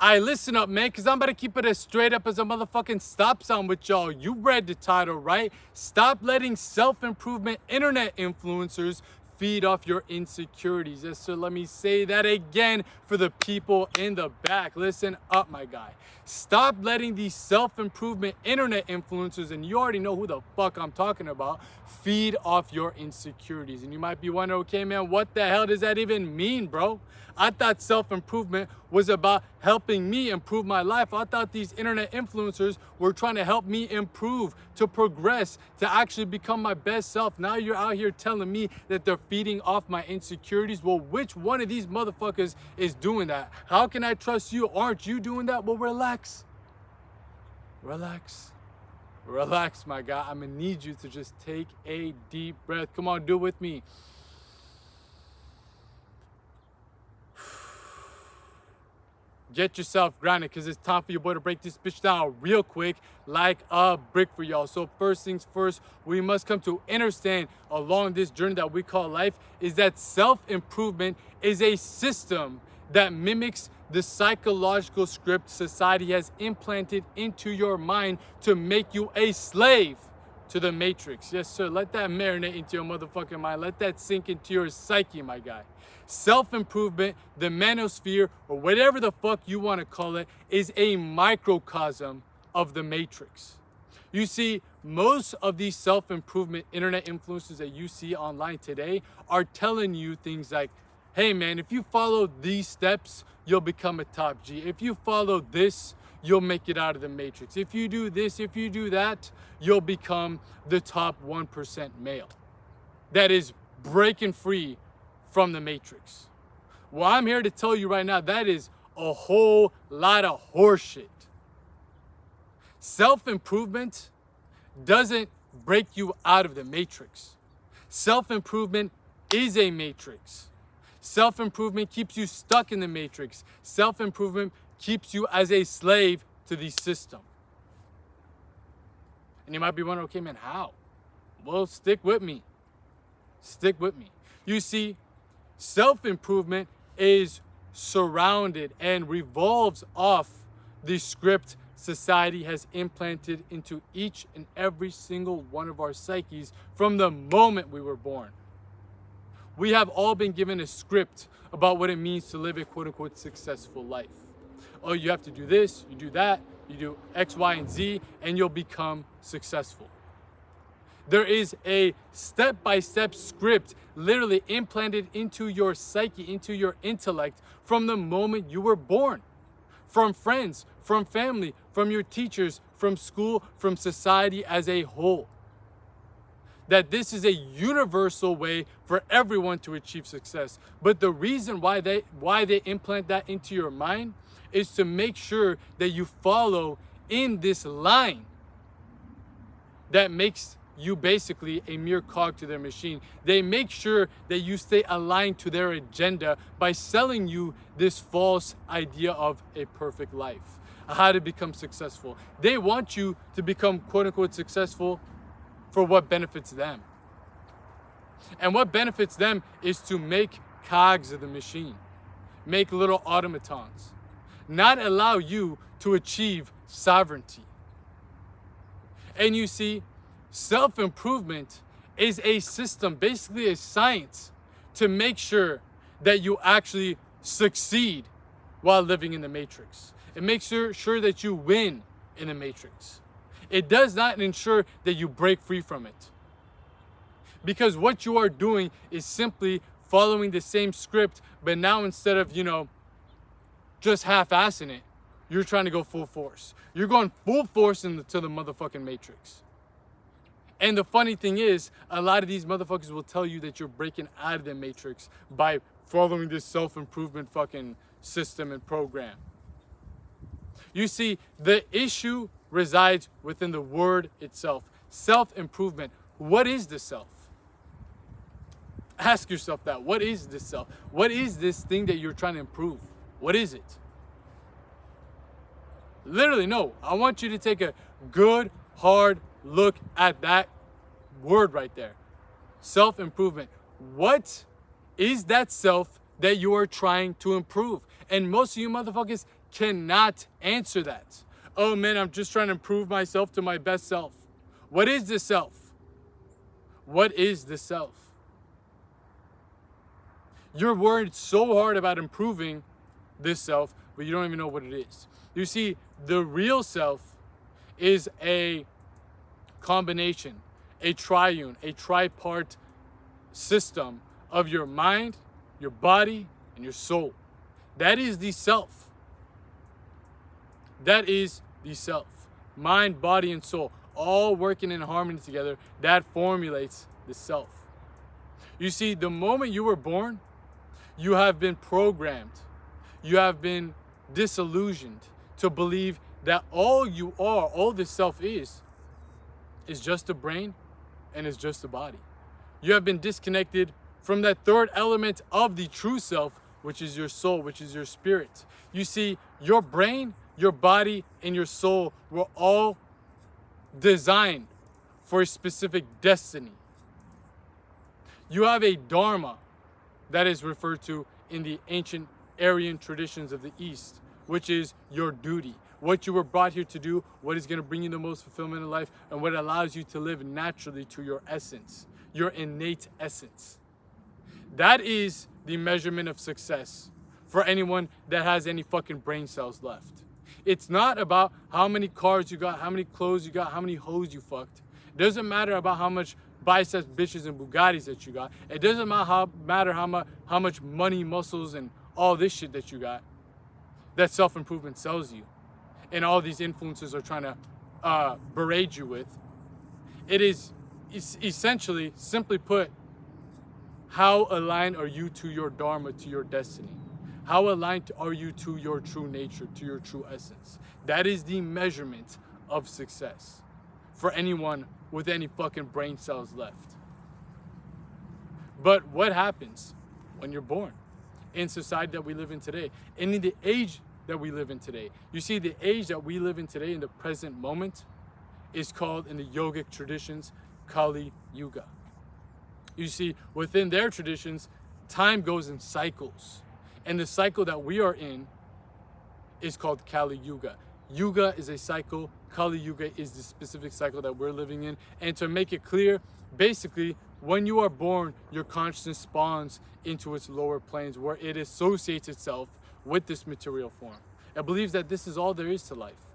Listen up, man, because I'm about to keep it as straight up as a motherfucking stop sign with y'all. You read the title, right? Stop letting self-improvement internet influencers feed off your insecurities. Yes, so let me say that again for the people in the back. Listen up, my guy. Stop letting these self-improvement internet influencers, and you already know who the fuck I'm talking about, feed off your insecurities. And you might be wondering, okay, man, what the hell does that even mean, bro? I thought self-improvement was about helping me improve my life. I thought these internet influencers were trying to help me improve, to progress, to actually become my best self. Now you're out here telling me that they're feeding off my insecurities. Well, which one of these motherfuckers is doing that? How can I trust you? Aren't you doing that? Well, relax. Relax. Relax, my guy. I'm gonna need you to just take a deep breath. Come on, do it with me. Get yourself grounded, because it's time for your boy to break this bitch down real quick like a brick for y'all. So first things first, we must come to understand along this journey that we call life is that self-improvement is a system that mimics the psychological script society has implanted into your mind to make you a slave to the matrix. Yes, sir. Let that marinate into your motherfucking mind. Let that sink into your psyche, my guy. Self-improvement, the manosphere, or whatever the fuck you want to call it, is a microcosm of the matrix. You see, most of these self-improvement internet influencers that you see online today are telling you things like, hey man, if you follow these steps, you'll become a top G. If you follow this, you'll make it out of the matrix. If you do this, if you do that, you'll become the top 1% male that is breaking free from the matrix. Well, I'm here to tell you right now, that is a whole lot of horseshit. Self-improvement doesn't break you out of the matrix. Self-improvement is a matrix. Self-improvement keeps you stuck in the matrix. Self-improvement keeps you as a slave to the system. And you might be wondering, okay, man, how? Well, stick with me. Stick with me. You see, self-improvement is surrounded and revolves off the script society has implanted into each and every single one of our psyches from the moment we were born. We have all been given a script about what it means to live a quote-unquote successful life. Oh, you have to do this, you do that, you do X, Y, and Z, and you'll become successful. There is a step-by-step script literally implanted into your psyche, into your intellect from the moment you were born. From friends, from family, from your teachers, from school, from society as a whole. That this is a universal way for everyone to achieve success. But the reason why they implant that into your mind is to make sure that you follow in this line that makes you basically a mere cog to their machine. They make sure that you stay aligned to their agenda by selling you this false idea of a perfect life, how to become successful. They want you to become quote-unquote successful for what benefits them. And what benefits them is to make cogs of the machine, make little automatons, not allow you to achieve sovereignty. And you see, self-improvement is a system, basically a science, to make sure that you actually succeed while living in the matrix. It makes sure that you win in the matrix. It does not ensure that you break free from it. Because what you are doing is simply following the same script, but now instead of, just half-assing it, you're trying to go full force. You're going full force into the motherfucking matrix. And the funny thing is, a lot of these motherfuckers will tell you that you're breaking out of the matrix by following this self-improvement fucking system and program. You see, the issue resides within the word itself. Self-improvement. What is the self? Ask yourself that. What is this self? What is this thing that you're trying to improve? What is it? Literally, no. I want you to take a good, hard look at that word right there. Self-improvement. What is that self that you are trying to improve? And most of you motherfuckers cannot answer that. Oh man, I'm just trying to improve myself to my best self. What is the self? What is the self? You're worried so hard about improving this self, but you don't even know what it is. You see, the real self is a combination, a triune, a tripart system of your mind, your body, and your soul. That is the self. That is the self. Mind, body, and soul, all working in harmony together. That formulates the self. You see, the moment you were born, you have been programmed. You have been disillusioned to believe that all you are, all the self is just a brain and is just a body. You have been disconnected from that third element of the true self, which is your soul, which is your spirit. You see, your brain, your body, and your soul were all designed for a specific destiny. You have a dharma that is referred to in the ancient Aryan traditions of the East, which is your duty, what you were brought here to do, what is going to bring you the most fulfillment in life, and what allows you to live naturally to your essence, your innate essence. That is the measurement of success for anyone that has any fucking brain cells left. It's not about how many cars you got, how many clothes you got, how many hoes you fucked. It doesn't matter about how much biceps, bitches, and Bugattis that you got. It doesn't matter how much money, muscles, and all this shit that you got. That self-improvement sells you, and all these influencers are trying to berate you with. It is essentially, simply put, how aligned are you to your dharma, to your destiny? How aligned are you to your true nature, to your true essence? That is the measurement of success for anyone with any fucking brain cells left. But what happens when you're born in society that we live in today, and in the age that we live in today? You see, the age that we live in today, in the present moment, is called in the yogic traditions Kali Yuga. You see, within their traditions, time goes in cycles. And the cycle that we are in is called Kali Yuga. Yuga is a cycle. Kali Yuga is the specific cycle that we're living in. And to make it clear, basically, when you are born, your consciousness spawns into its lower planes where it associates itself with this material form. It believes that this is all there is to life.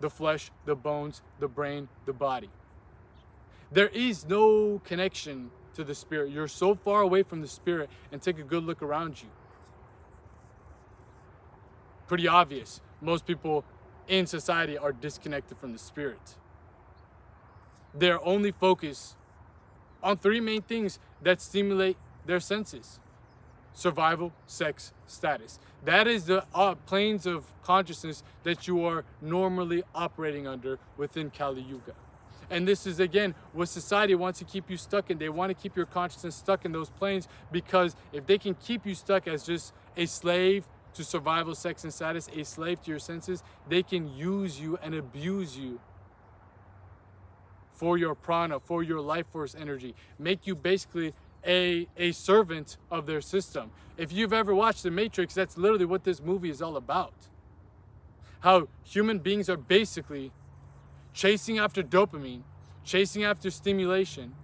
The flesh, the bones, the brain, the body. There is no connection to the spirit. You're so far away from the spirit, and take a good look around you. Pretty obvious. Most people in society are disconnected from the spirit. They're only focused on three main things that stimulate their senses: survival, sex, status. That is the planes of consciousness that you are normally operating under within Kali Yuga. And this is, again, what society wants to keep you stuck in. They want to keep your consciousness stuck in those planes, because if they can keep you stuck as just a slave to survival, sex, and status, a slave to your senses, they can use you and abuse you for your prana, for your life force energy, make you basically a servant of their system. If you've ever watched The Matrix, that's literally what this movie is all about. How human beings are basically chasing after dopamine, chasing after stimulation,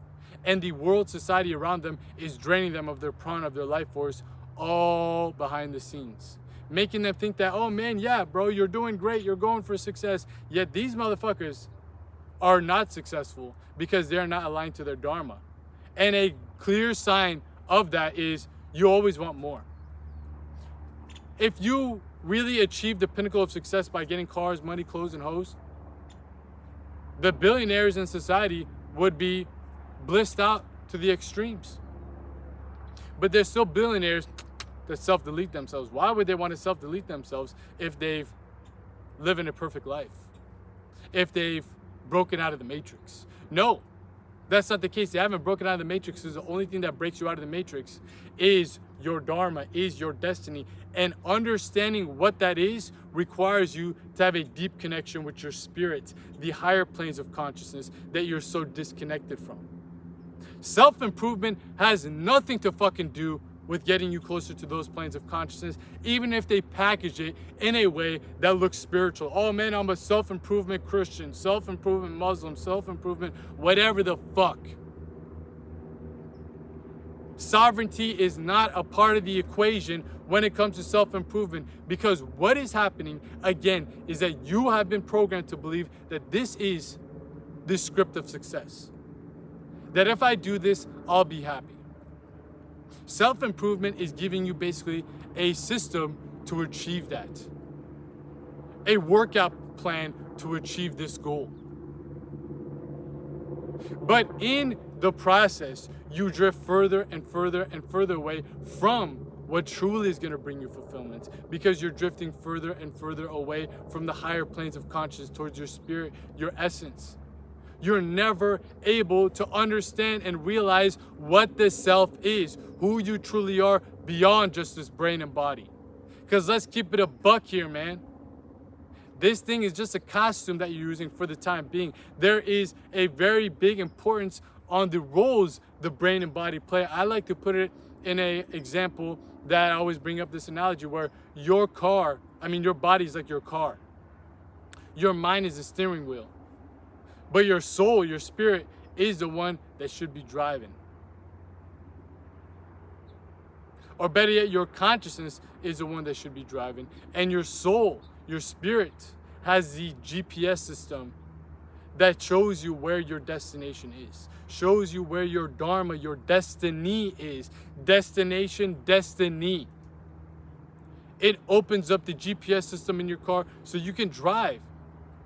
and the world, society around them is draining them of their prana, of their life force, all behind the scenes. Making them think that, oh man, yeah, bro, you're doing great, you're going for success. Yet these motherfuckers are not successful because they're not aligned to their dharma. And a clear sign of that is you always want more. If you really achieve the pinnacle of success by getting cars, money, clothes, and hoes, the billionaires in society would be blissed out to the extremes. But there's still billionaires that self-delete themselves. Why would they want to self-delete themselves if they've lived a perfect life? If they've broken out of the matrix? No, that's not the case. They haven't broken out of the matrix, because the only thing that breaks you out of the matrix is your dharma, is your destiny. And understanding what that is requires you to have a deep connection with your spirit, the higher planes of consciousness that you're so disconnected from. Self-improvement has nothing to fucking do with getting you closer to those planes of consciousness, even if they package it in a way that looks spiritual. Oh man, I'm a self-improvement Christian, self-improvement Muslim, self-improvement whatever the fuck. Sovereignty is not a part of the equation when it comes to self-improvement, because what is happening, again, is that you have been programmed to believe that this is the script of success. That if I do this, I'll be happy. Self-improvement is giving you basically a system to achieve that. A workout plan to achieve this goal. But in the process, you drift further and further and further away from what truly is going to bring you fulfillment, because you're drifting further and further away from the higher planes of consciousness towards your spirit, your essence. You're never able to understand and realize what the self is, who you truly are beyond just this brain and body. Because let's keep it a buck here, man. This thing is just a costume that you're using for the time being. There is a very big importance on the roles the brain and body play. I like to put it in an example that I always bring up, this analogy where your body is like your car. Your mind is the steering wheel. But your soul, your spirit, is the one that should be driving. Or better yet, your consciousness is the one that should be driving. And your soul, your spirit, has the GPS system that shows you where your destination is. Shows you where your dharma, your destiny is. Destination, destiny. It opens up the GPS system in your car so you can drive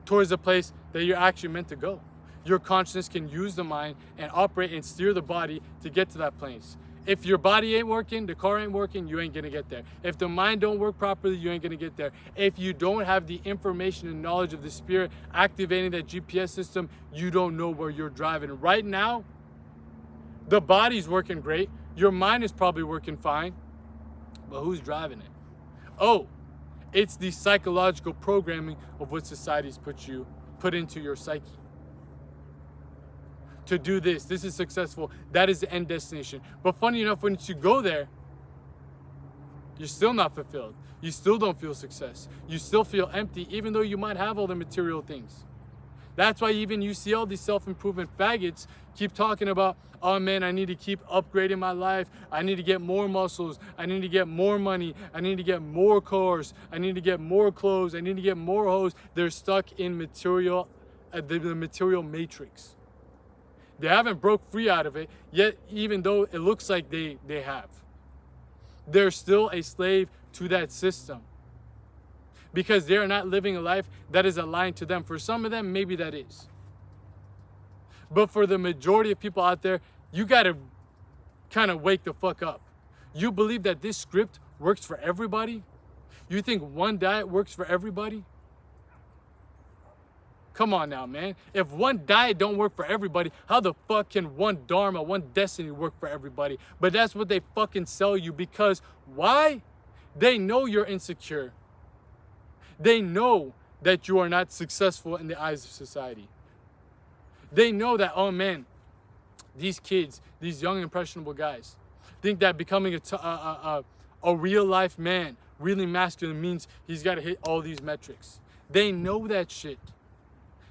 towards the place that you're actually meant to go. Your consciousness can use the mind and operate and steer the body to get to that place. If your body ain't working, the car ain't working, you ain't gonna get there. If the mind don't work properly, you ain't gonna get there. If you don't have the information and knowledge of the spirit activating that GPS system, you don't know where you're driving. Right now, the body's working great. Your mind is probably working fine, but who's driving it? Oh, it's the psychological programming of what society's put into your psyche. To do this is successful, that is the end destination. But funny enough, when you go there, you're still not fulfilled. You still don't feel success. You still feel empty, even though you might have all the material things. That's why even you see all these self-improvement faggots keep talking about, oh man, I need to keep upgrading my life. I need to get more muscles. I need to get more money. I need to get more cars. I need to get more clothes. I need to get more hoes. They're stuck in material, the material matrix. They haven't broke free out of it yet, even though it looks like they have. They're still a slave to that system, because they are not living a life that is aligned to them. For some of them, maybe that is. But for the majority of people out there, you got to kind of wake the fuck up. You believe that this script works for everybody? You think one diet works for everybody? Come on now, man. If one diet don't work for everybody, how the fuck can one dharma, one destiny work for everybody? But that's what they fucking sell you, because why? They know you're insecure. They know that you are not successful in the eyes of society. They know that, oh man, these kids, these young impressionable guys, think that becoming a real life man, really masculine, means he's got to hit all these metrics. They know that shit.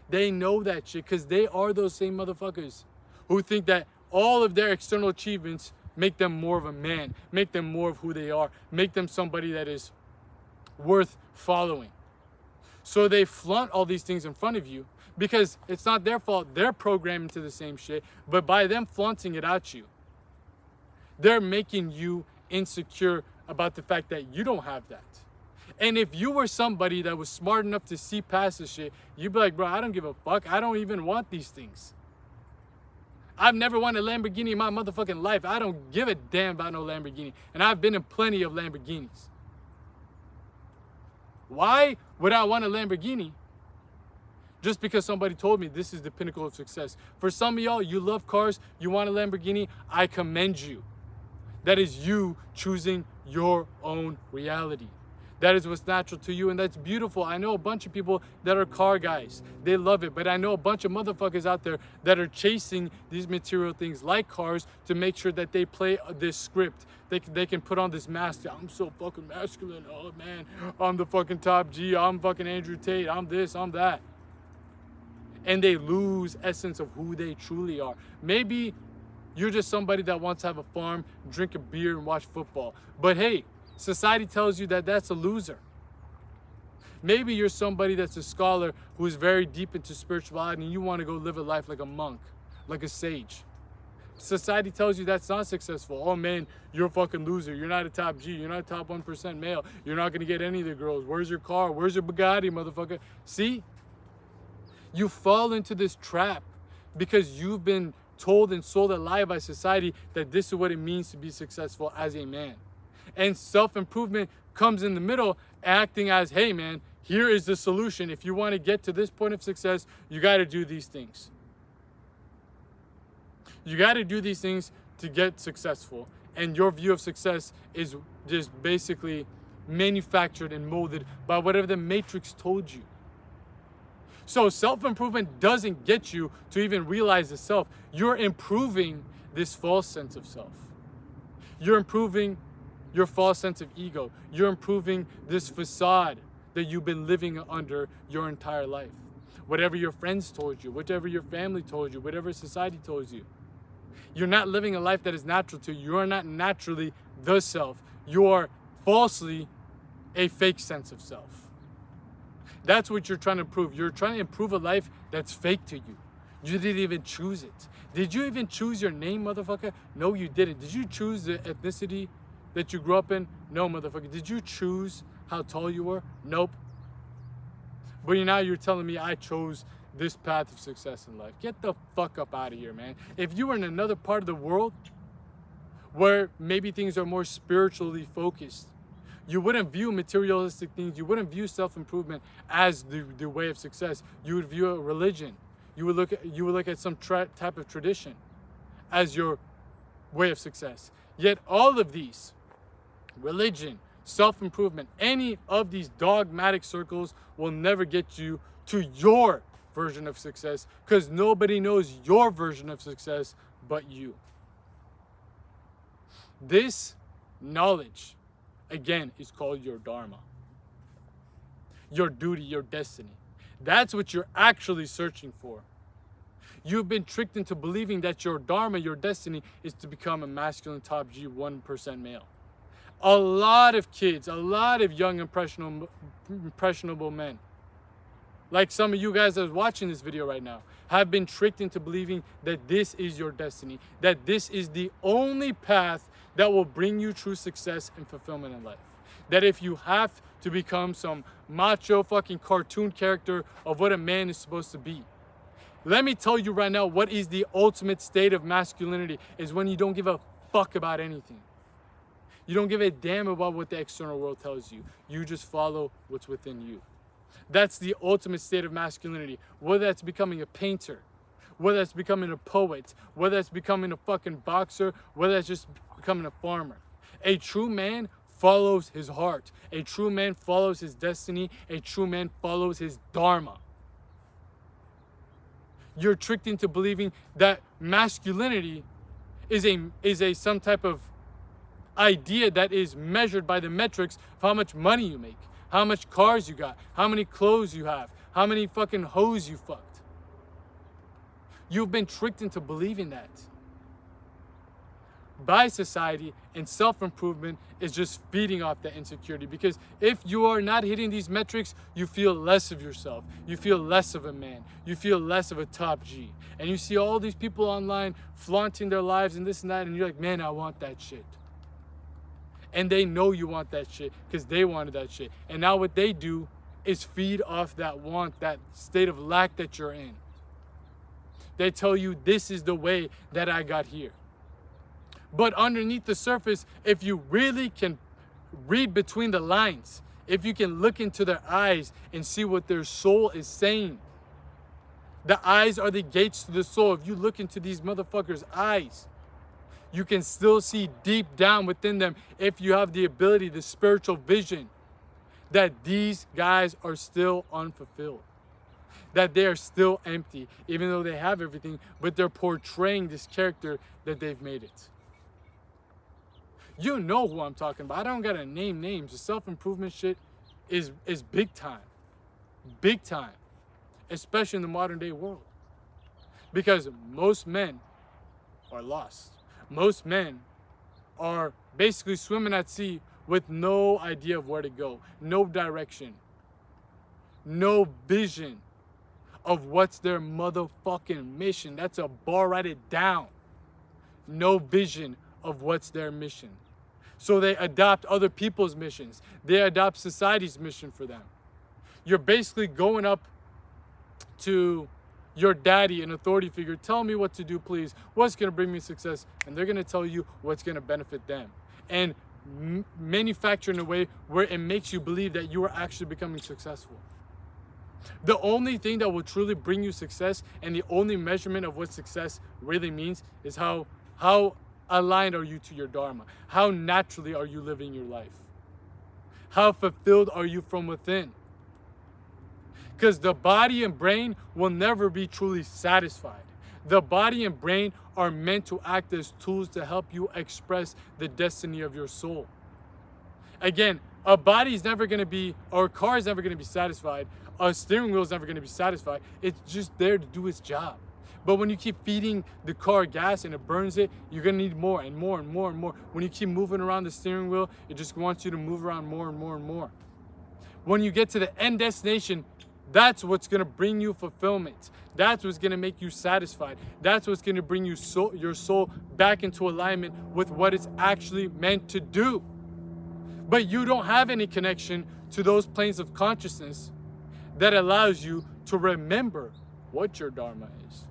They know that shit because they are those same motherfuckers who think that all of their external achievements make them more of a man, make them more of who they are, make them somebody that is worth following. So they flaunt all these things in front of you because it's not their fault. They're programmed into the same shit, but by them flaunting it at you, they're making you insecure about the fact that you don't have that. And if you were somebody that was smart enough to see past this shit, you'd be like, bro, I don't give a fuck. I don't even want these things. I've never wanted a Lamborghini in my motherfucking life. I don't give a damn about no Lamborghini. And I've been in plenty of Lamborghinis. Why would I want a Lamborghini? Just because somebody told me this is the pinnacle of success. For some of y'all, you love cars, you want a Lamborghini, I commend you. That is you choosing your own reality. That is what's natural to you, and that's beautiful. I know a bunch of people that are car guys. They love it. But I know a bunch of motherfuckers out there that are chasing these material things like cars to make sure that they play this script. They can put on this mask. I'm so fucking masculine. Oh, man. I'm the fucking top G. I'm fucking Andrew Tate. I'm this. I'm that. And they lose essence of who they truly are. Maybe you're just somebody that wants to have a farm, drink a beer, and watch football. But hey, society tells you that that's a loser. Maybe you're somebody that's a scholar who is very deep into spirituality and you want to go live a life like a monk, like a sage. Society tells you that's not successful. Oh man, you're a fucking loser. You're not a top G. You're not a top 1% male. You're not going to get any of the girls. Where's your car? Where's your Bugatti, motherfucker? See? You fall into this trap because you've been told and sold a lie by society that this is what it means to be successful as a man. And self-improvement comes in the middle, acting as, hey man, here is the solution. If you want to get to this point of success, you got to do these things. You got to do these things to get successful. And your view of success is just basically manufactured and molded by whatever the Matrix told you. So self-improvement doesn't get you to even realize the self. You're improving this false sense of self. You're improving your false sense of ego. You're improving this facade that you've been living under your entire life. Whatever your friends told you, whatever your family told you, whatever society told you. You're not living a life that is natural to you. You are not naturally the self. You are falsely a fake sense of self. That's what you're trying to improve. You're trying to improve a life that's fake to you. You didn't even choose it. Did you even choose your name, motherfucker? No, you didn't. Did you choose the ethnicity that you grew up in? No, motherfucker. Did you choose how tall you were? Nope. But now you're telling me I chose this path of success in life. Get the fuck up out of here, man. If you were in another part of the world where maybe things are more spiritually focused, you wouldn't view materialistic things, you wouldn't view self-improvement as the way of success. You would view a religion. You would look at some type of tradition as your way of success. Yet all of these, religion, self-improvement, any of these dogmatic circles will never get you to your version of success, because nobody knows your version of success but you. This knowledge, again, is called your dharma. Your duty, your destiny. That's what you're actually searching for. You've been tricked into believing that your dharma, your destiny, is to become a masculine top G 1% male. A lot of kids, a lot of young impressionable men, like some of you guys that are watching this video right now, have been tricked into believing that this is your destiny, that this is the only path that will bring you true success and fulfillment in life. That if you have to become some macho fucking cartoon character of what a man is supposed to be. Let me tell you right now, what is the ultimate state of masculinity is when you don't give a fuck about anything. You don't give a damn about what the external world tells you. You just follow what's within you. That's the ultimate state of masculinity. Whether that's becoming a painter, whether that's becoming a poet, whether that's becoming a fucking boxer, whether that's just becoming a farmer. A true man follows his heart. A true man follows his destiny. A true man follows his dharma. You're tricked into believing that masculinity is a some type of idea that is measured by the metrics of how much money you make, how much cars you got, how many clothes you have, how many fucking hoes you fucked. You've been tricked into believing that by society, and self-improvement is just feeding off that insecurity. Because if you are not hitting these metrics, you feel less of yourself. You feel less of a man. You feel less of a top G. And you see all these people online flaunting their lives and this and that, and you're like, man, I want that shit. And they know you want that shit because they wanted that shit. And now what they do is feed off that want, that state of lack that you're in. They tell you this is the way that I got here. But underneath the surface, if you really can read between the lines, if you can look into their eyes and see what their soul is saying, the eyes are the gates to the soul. If you look into these motherfuckers' eyes, you can still see deep down within them, if you have the ability, the spiritual vision, that these guys are still unfulfilled, that they are still empty, even though they have everything, but they're portraying this character that they've made it. You know who I'm talking about. I don't gotta name names. The self-improvement shit is big time. Big time. Especially in the modern day world. Because most men are lost. Most men are basically swimming at sea with no idea of where to go, no direction, no vision of what's their motherfucking mission. That's a bar, write it down. No vision of what's their mission. So they adopt other people's missions. They adopt society's mission for them. You're basically going up to your daddy, an authority figure, tell me what to do, please. What's going to bring me success? And they're going to tell you what's going to benefit them. And manufacture in a way where it makes you believe that you are actually becoming successful. The only thing that will truly bring you success, and the only measurement of what success really means, is how aligned are you to your dharma? How naturally are you living your life? How fulfilled are you from within? Because the body and brain will never be truly satisfied. The body and brain are meant to act as tools to help you express the destiny of your soul. Again, a body is never going to be, or a car is never going to be satisfied. A steering wheel is never going to be satisfied. It's just there to do its job. But when you keep feeding the car gas and it burns it, you're going to need more and more and more and more. When you keep moving around the steering wheel, it just wants you to move around more and more and more. When you get to the end destination, that's what's going to bring you fulfillment. That's what's going to make you satisfied. That's what's going to bring you your soul back into alignment with what it's actually meant to do. But you don't have any connection to those planes of consciousness that allows you to remember what your dharma is.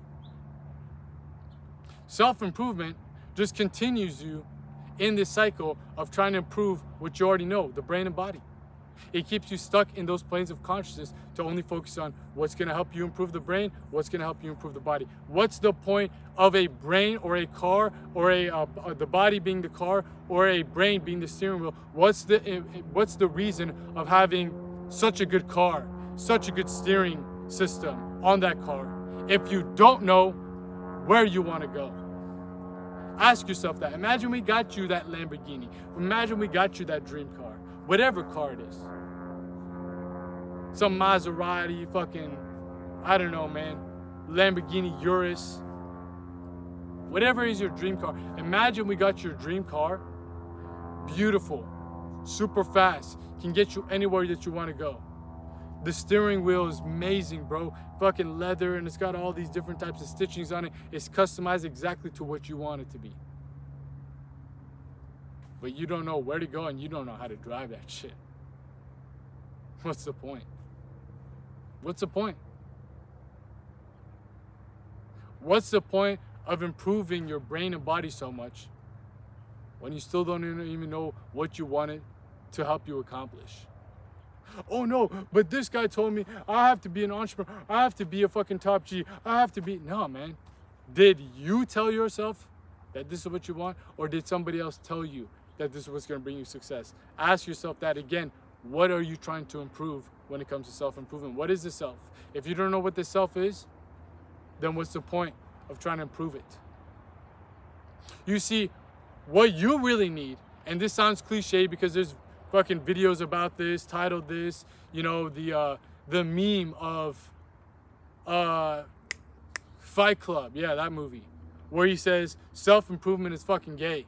Self-improvement just continues you in this cycle of trying to improve what you already know, the brain and body. It keeps you stuck in those planes of consciousness to only focus on what's going to help you improve the brain, what's going to help you improve the body. What's the point of a brain or a car, or the body being the car, or a brain being the steering wheel? What's the reason of having such a good car, such a good steering system on that car, if you don't know where you want to go? Ask yourself that. Imagine we got you that Lamborghini. Imagine we got you that dream car, whatever car it is. Some Maserati, fucking, I don't know, man. Lamborghini Urus. Whatever is your dream car. Imagine we got your dream car. Beautiful. Super fast. Can get you anywhere that you want to go. The steering wheel is amazing, bro. Fucking leather, and it's got all these different types of stitchings on it. It's customized exactly to what you want it to be. But you don't know where to go, and you don't know how to drive that shit. What's the point? What's the point? What's the point of improving your brain and body so much when you still don't even know what you wanted to help you accomplish? Oh no, but this guy told me I have to be an entrepreneur. I have to be a fucking top G. I have to be... No, man. Did you tell yourself that this is what you want? Or did somebody else tell you that this is what's going to bring you success? Ask yourself that again. What are you trying to improve when it comes to self-improvement? What is the self? If you don't know what the self is, then what's the point of trying to improve it? You see, what you really need, and this sounds cliche because there's fucking videos about this, titled this, you know, the meme of Fight Club, yeah, that movie, where he says self-improvement is fucking gay.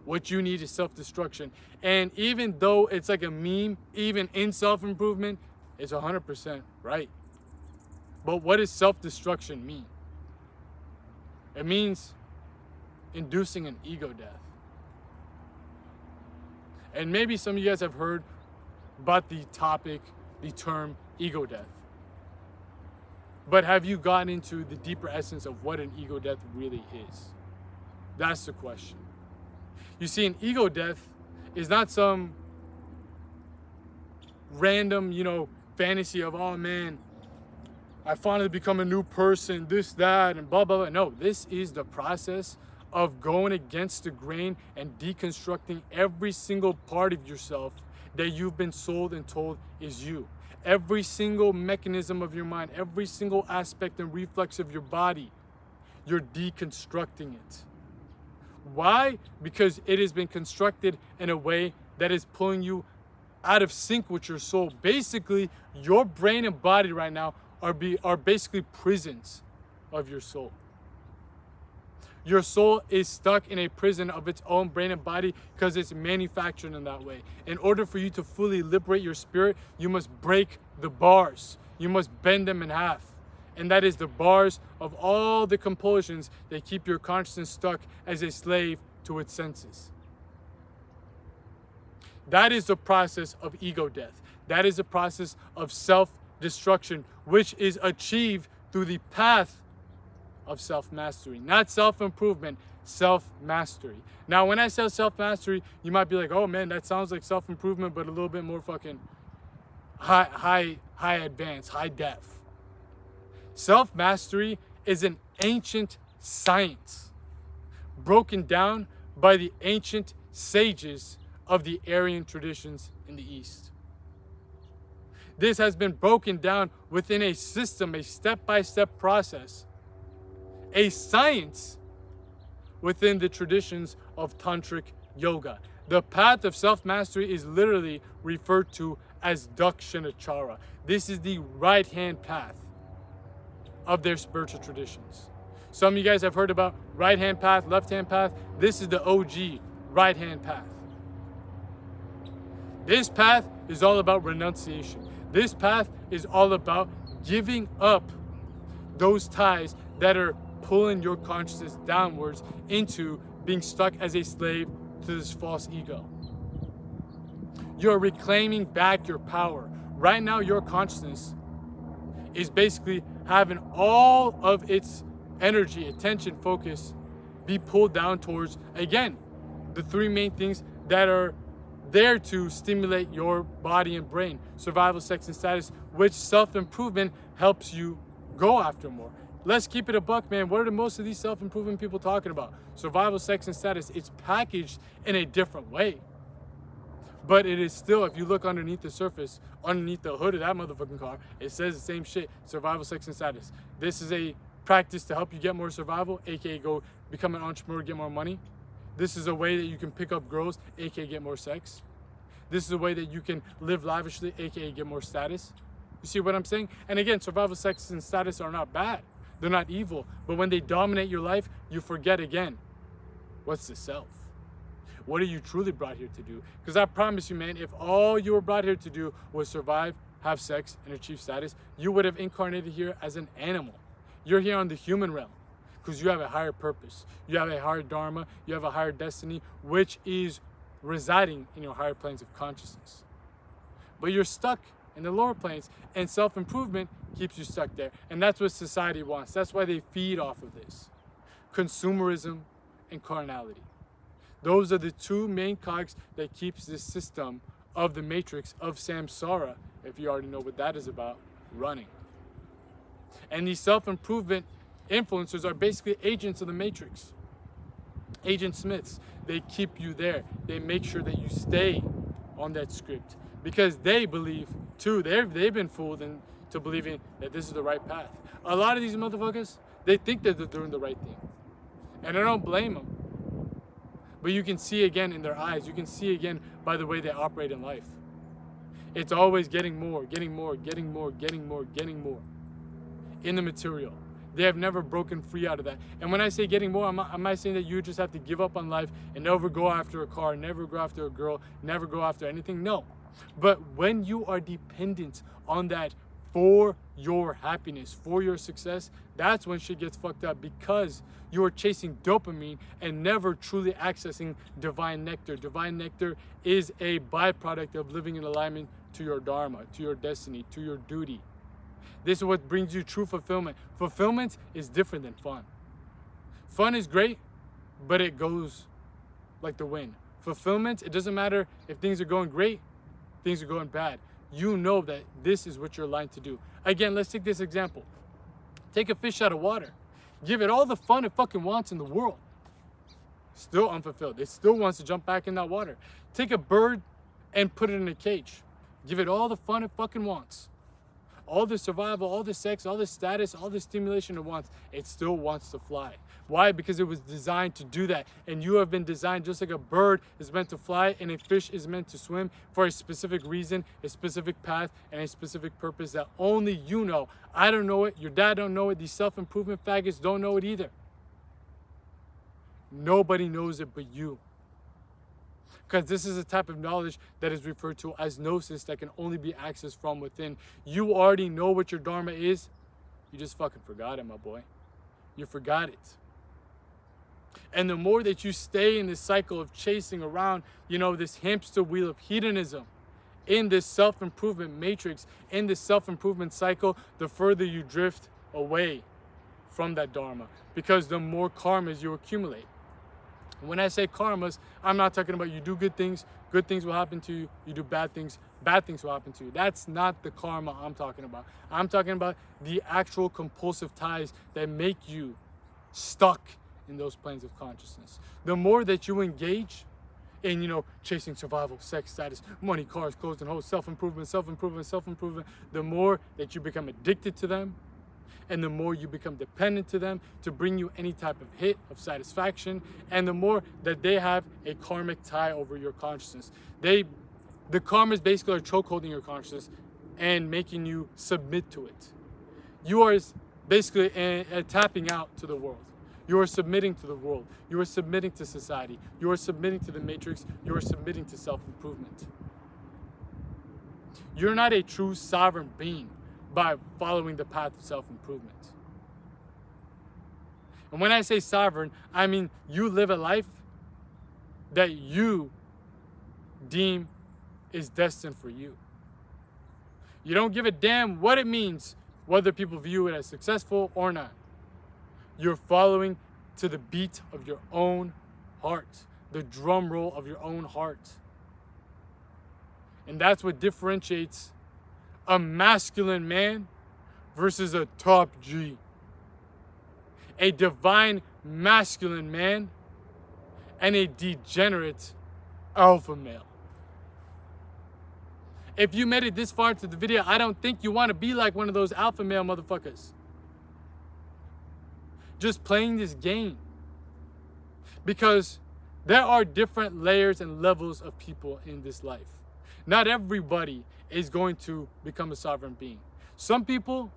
What you need is self-destruction. And even though it's like a meme, even in self-improvement, it's 100% right. But what does self-destruction mean? It means inducing an ego death. And maybe some of you guys have heard about the topic, the term ego death. But have you gotten into the deeper essence of what an ego death really is? That's the question. You see, an ego death is not some random, fantasy of, oh man, I finally become a new person, this, that, and blah, blah, blah. No, this is the process of going against the grain and deconstructing every single part of yourself that you've been sold and told is you. Every single mechanism of your mind, every single aspect and reflex of your body, you're deconstructing it. Why? Because it has been constructed in a way that is pulling you out of sync with your soul. Basically, your brain and body right now are basically prisons of your soul. Your soul is stuck in a prison of its own brain and body because it's manufactured in that way. In order for you to fully liberate your spirit, you must break the bars. You must bend them in half. And that is the bars of all the compulsions that keep your consciousness stuck as a slave to its senses. That is the process of ego death. That is the process of self-destruction, which is achieved through the path of self-mastery. Not self-improvement, self-mastery. Now, when I say self-mastery, you might be like, oh man, that sounds like self-improvement, but a little bit more fucking high advance, high def. Self-mastery is an ancient science broken down by the ancient sages of the Aryan traditions in the East. This has been broken down within a system, a step-by-step process, a science within the traditions of tantric yoga. The path of self-mastery is literally referred to as Dakshinachara. This is the right-hand path of their spiritual traditions. Some of you guys have heard about right-hand path, left-hand path. This is the OG right-hand path. This path is all about renunciation. This path is all about giving up those ties that are pulling your consciousness downwards into being stuck as a slave to this false ego. You're reclaiming back your power. Right now, your consciousness is basically having all of its energy, attention, focus be pulled down towards, again, the three main things that are there to stimulate your body and brain: survival, sex, and status, which self-improvement helps you go after more. Let's keep it a buck, man. What are most of these self-improvement people talking about? Survival, sex, and status. It's packaged in a different way. But it is still, if you look underneath the surface, underneath the hood of that motherfucking car, it says the same shit: survival, sex, and status. This is a practice to help you get more survival, aka go become an entrepreneur, get more money. This is a way that you can pick up girls, aka get more sex. This is a way that you can live lavishly, aka get more status. You see what I'm saying? And again, survival, sex, and status are not bad. They're not evil. But when they dominate your life, you forget again, what's the self? What are you truly brought here to do? Because I promise you, man, if all you were brought here to do was survive, have sex, and achieve status, you would have incarnated here as an animal. You're here on the human realm because you have a higher purpose. You have a higher dharma. You have a higher destiny, which is residing in your higher planes of consciousness. But you're stuck in the lower planes, and self-improvement keeps you stuck there. And that's what society wants. That's why they feed off of this. Consumerism and carnality. Those are the two main cogs that keeps this system of the matrix of samsara, if you already know what that is about, running. And these self-improvement influencers are basically agents of the matrix. Agent Smiths. They keep you there. They make sure that you stay on that script because they believe too, they've been fooled into believing that this is the right path. A lot of these motherfuckers, they think that they're doing the right thing. And I don't blame them. But you can see again in their eyes, you can see again by the way they operate in life. It's always getting more, getting more, getting more, getting more, getting more in the material. They have never broken free out of that. And when I say getting more, I'm not saying that you just have to give up on life and never go after a car, never go after a girl, never go after anything. No. But when you are dependent on that for your happiness, for your success, that's when shit gets fucked up because you are chasing dopamine and never truly accessing divine nectar. Divine nectar is a byproduct of living in alignment to your dharma, to your destiny, to your duty. This is what brings you true fulfillment. Fulfillment is different than fun. Fun is great, but it goes like the wind. Fulfillment, it doesn't matter if things are going great, things are going bad. You know that this is what you're aligned to do. Again, let's take this example. Take a fish out of water. Give it all the fun it fucking wants in the world. Still unfulfilled. It still wants to jump back in that water. Take a bird and put it in a cage. Give it all the fun it fucking wants. All the survival, all the sex, all the status, all the stimulation it wants. It still wants to fly. Why? Because it was designed to do that. And you have been designed just like a bird is meant to fly and a fish is meant to swim for a specific reason, a specific path, and a specific purpose that only you know. I don't know it. Your dad don't know it. These self-improvement faggots don't know it either. Nobody knows it but you. Because this is a type of knowledge that is referred to as gnosis that can only be accessed from within. You already know what your dharma is. You just fucking forgot it, my boy. You forgot it. And the more that you stay in this cycle of chasing around, this hamster wheel of hedonism, in this self-improvement matrix, in this self-improvement cycle, the further you drift away from that dharma. Because the more karmas you accumulate. When I say karmas, I'm not talking about you do good things will happen to you. You do bad things will happen to you. That's not the karma I'm talking about. I'm talking about the actual compulsive ties that make you stuck in those planes of consciousness. The more that you engage in, chasing survival, sex, status, money, cars, clothes, and hoes, self-improvement, the more that you become addicted to them, and the more you become dependent to them to bring you any type of hit of satisfaction, and the more that they have a karmic tie over your consciousness. The karmas basically are chokeholding your consciousness and making you submit to it. You are basically tapping out to the world. You are submitting to the world. You are submitting to society. You are submitting to the matrix. You are submitting to self-improvement. You're not a true sovereign being by following the path of self-improvement. And when I say sovereign, I mean you live a life that you deem is destined for you. You don't give a damn what it means, whether people view it as successful or not. You're following to the beat of your own heart, the drum roll of your own heart. And that's what differentiates a masculine man versus a top G. A divine masculine man and a degenerate alpha male. If you made it this far into the video, I don't think you want to be like one of those alpha male motherfuckers. Just playing this game. Because there are different layers and levels of people in this life. Not everybody is going to become a sovereign being. Some people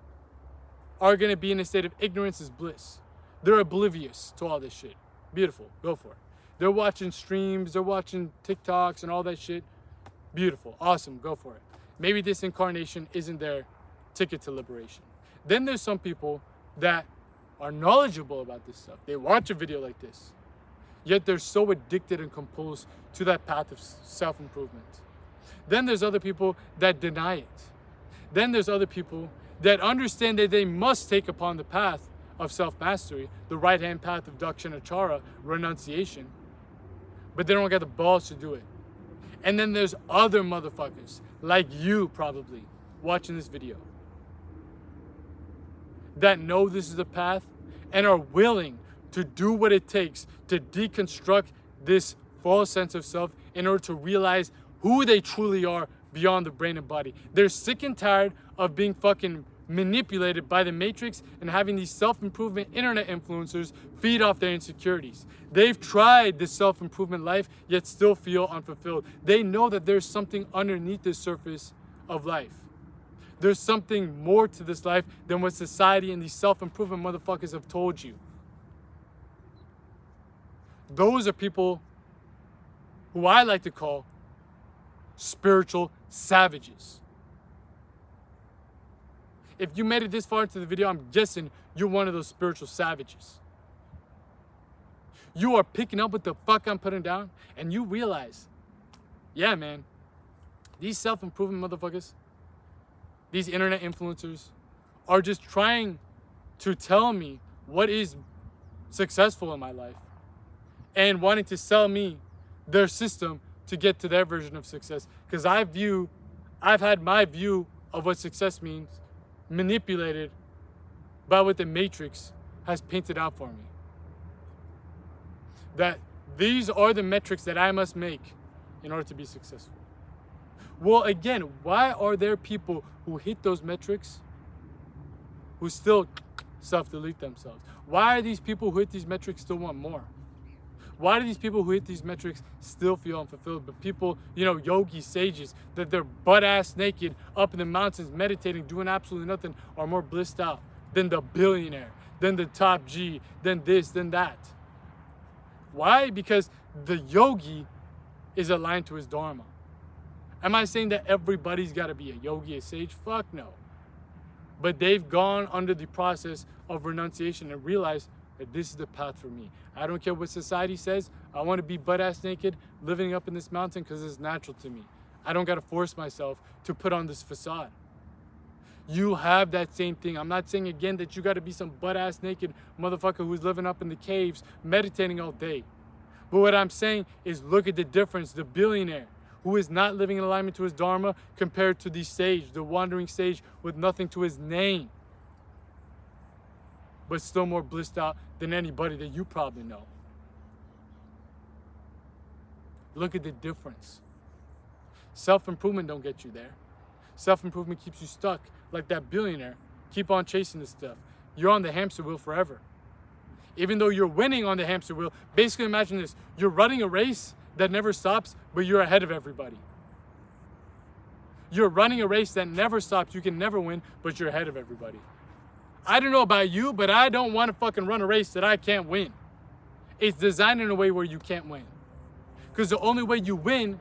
are going to be in a state of ignorance is bliss. They're oblivious to all this shit. Beautiful. Go for it. They're watching streams. They're watching TikToks and all that shit. Beautiful. Awesome. Go for it. Maybe this incarnation isn't their ticket to liberation. Then there's some people that are knowledgeable about this stuff. They watch a video like this. Yet they're so addicted and compulsed to that path of self-improvement. Then there's other people that deny it. Then there's other people that understand that they must take upon the path of self-mastery, the right-hand path of dakshinachara, renunciation, but they don't get the balls to do it. And then there's other motherfuckers, like you probably, watching this video, that know this is the path and are willing to do what it takes to deconstruct this false sense of self in order to realize who they truly are beyond the brain and body. They're sick and tired of being fucking manipulated by the matrix and having these self-improvement internet influencers feed off their insecurities. They've tried this self-improvement life, yet still feel unfulfilled. They know that there's something underneath the surface of life. There's something more to this life than what society and these self-improvement motherfuckers have told you. Those are people who I like to call spiritual savages. If you made it this far into the video, I'm guessing you're one of those spiritual savages. You are picking up what the fuck I'm putting down, and you realize, yeah, man, these self-improvement motherfuckers, these internet influencers, are just trying to tell me what is successful in my life and wanting to sell me their system to get to their version of success. Because I've had my view of what success means manipulated by what the matrix has painted out for me. That these are the metrics that I must make in order to be successful. Well, again, why are there people who hit those metrics who still self-delete themselves? Why are these people who hit these metrics still want more? Why do these people who hit these metrics still feel unfulfilled? But people, yogis, sages, that they're butt-ass naked up in the mountains meditating, doing absolutely nothing, are more blissed out than the billionaire, than the top G, than this, than that. Why? Because the yogi is aligned to his dharma. Am I saying that everybody's got to be a yogi, a sage? Fuck no. But they've gone under the process of renunciation and realized that this is the path for me. I don't care what society says. I want to be butt-ass naked, living up in this mountain because it's natural to me. I don't got to force myself to put on this facade. You have that same thing. I'm not saying again that you got to be some butt-ass naked motherfucker who's living up in the caves, meditating all day. But what I'm saying is look at the difference. The billionaire who is not living in alignment to his dharma compared to the sage, the wandering sage with nothing to his name, but still more blissed out than anybody that you probably know. Look at the difference. Self-improvement don't get you there. Self-improvement keeps you stuck like that billionaire. Keep on chasing this stuff. You're on the hamster wheel forever. Even though you're winning on the hamster wheel, basically imagine this. You're running a race that never stops, but you're ahead of everybody. You're running a race that never stops. You can never win, but you're ahead of everybody. I don't know about you, but I don't want to fucking run a race that I can't win. It's designed in a way where you can't win. Because the only way you win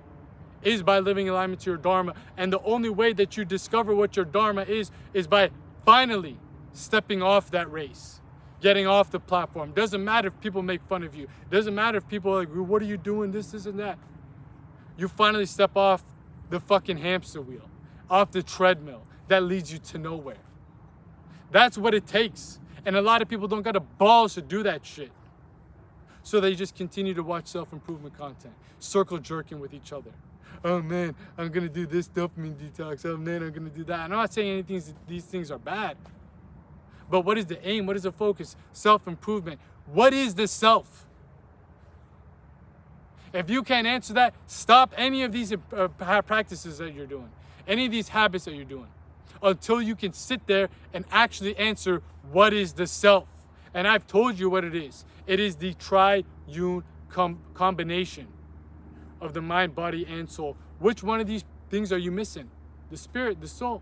is by living in alignment to your dharma. And the only way that you discover what your dharma is by finally stepping off that race. Getting off the platform. Doesn't matter if people make fun of you. Doesn't matter if people are like, what are you doing? This, and that. You finally step off the fucking hamster wheel. Off the treadmill that leads you to nowhere. That's what it takes. And a lot of people don't got the balls to do that shit. So they just continue to watch self-improvement content. Circle jerking with each other. Oh man, I'm going to do this dopamine detox. Oh man, I'm going to do that. And I'm not saying these things are bad. But what is the aim? What is the focus? Self-improvement. What is the self? If you can't answer that, stop any of these practices that you're doing. Any of these habits that you're doing. Until you can sit there and actually answer what is the self. And I've told you what it is. It is the triune combination of the mind, body, and soul. Which one of these things are you missing? The spirit, the soul.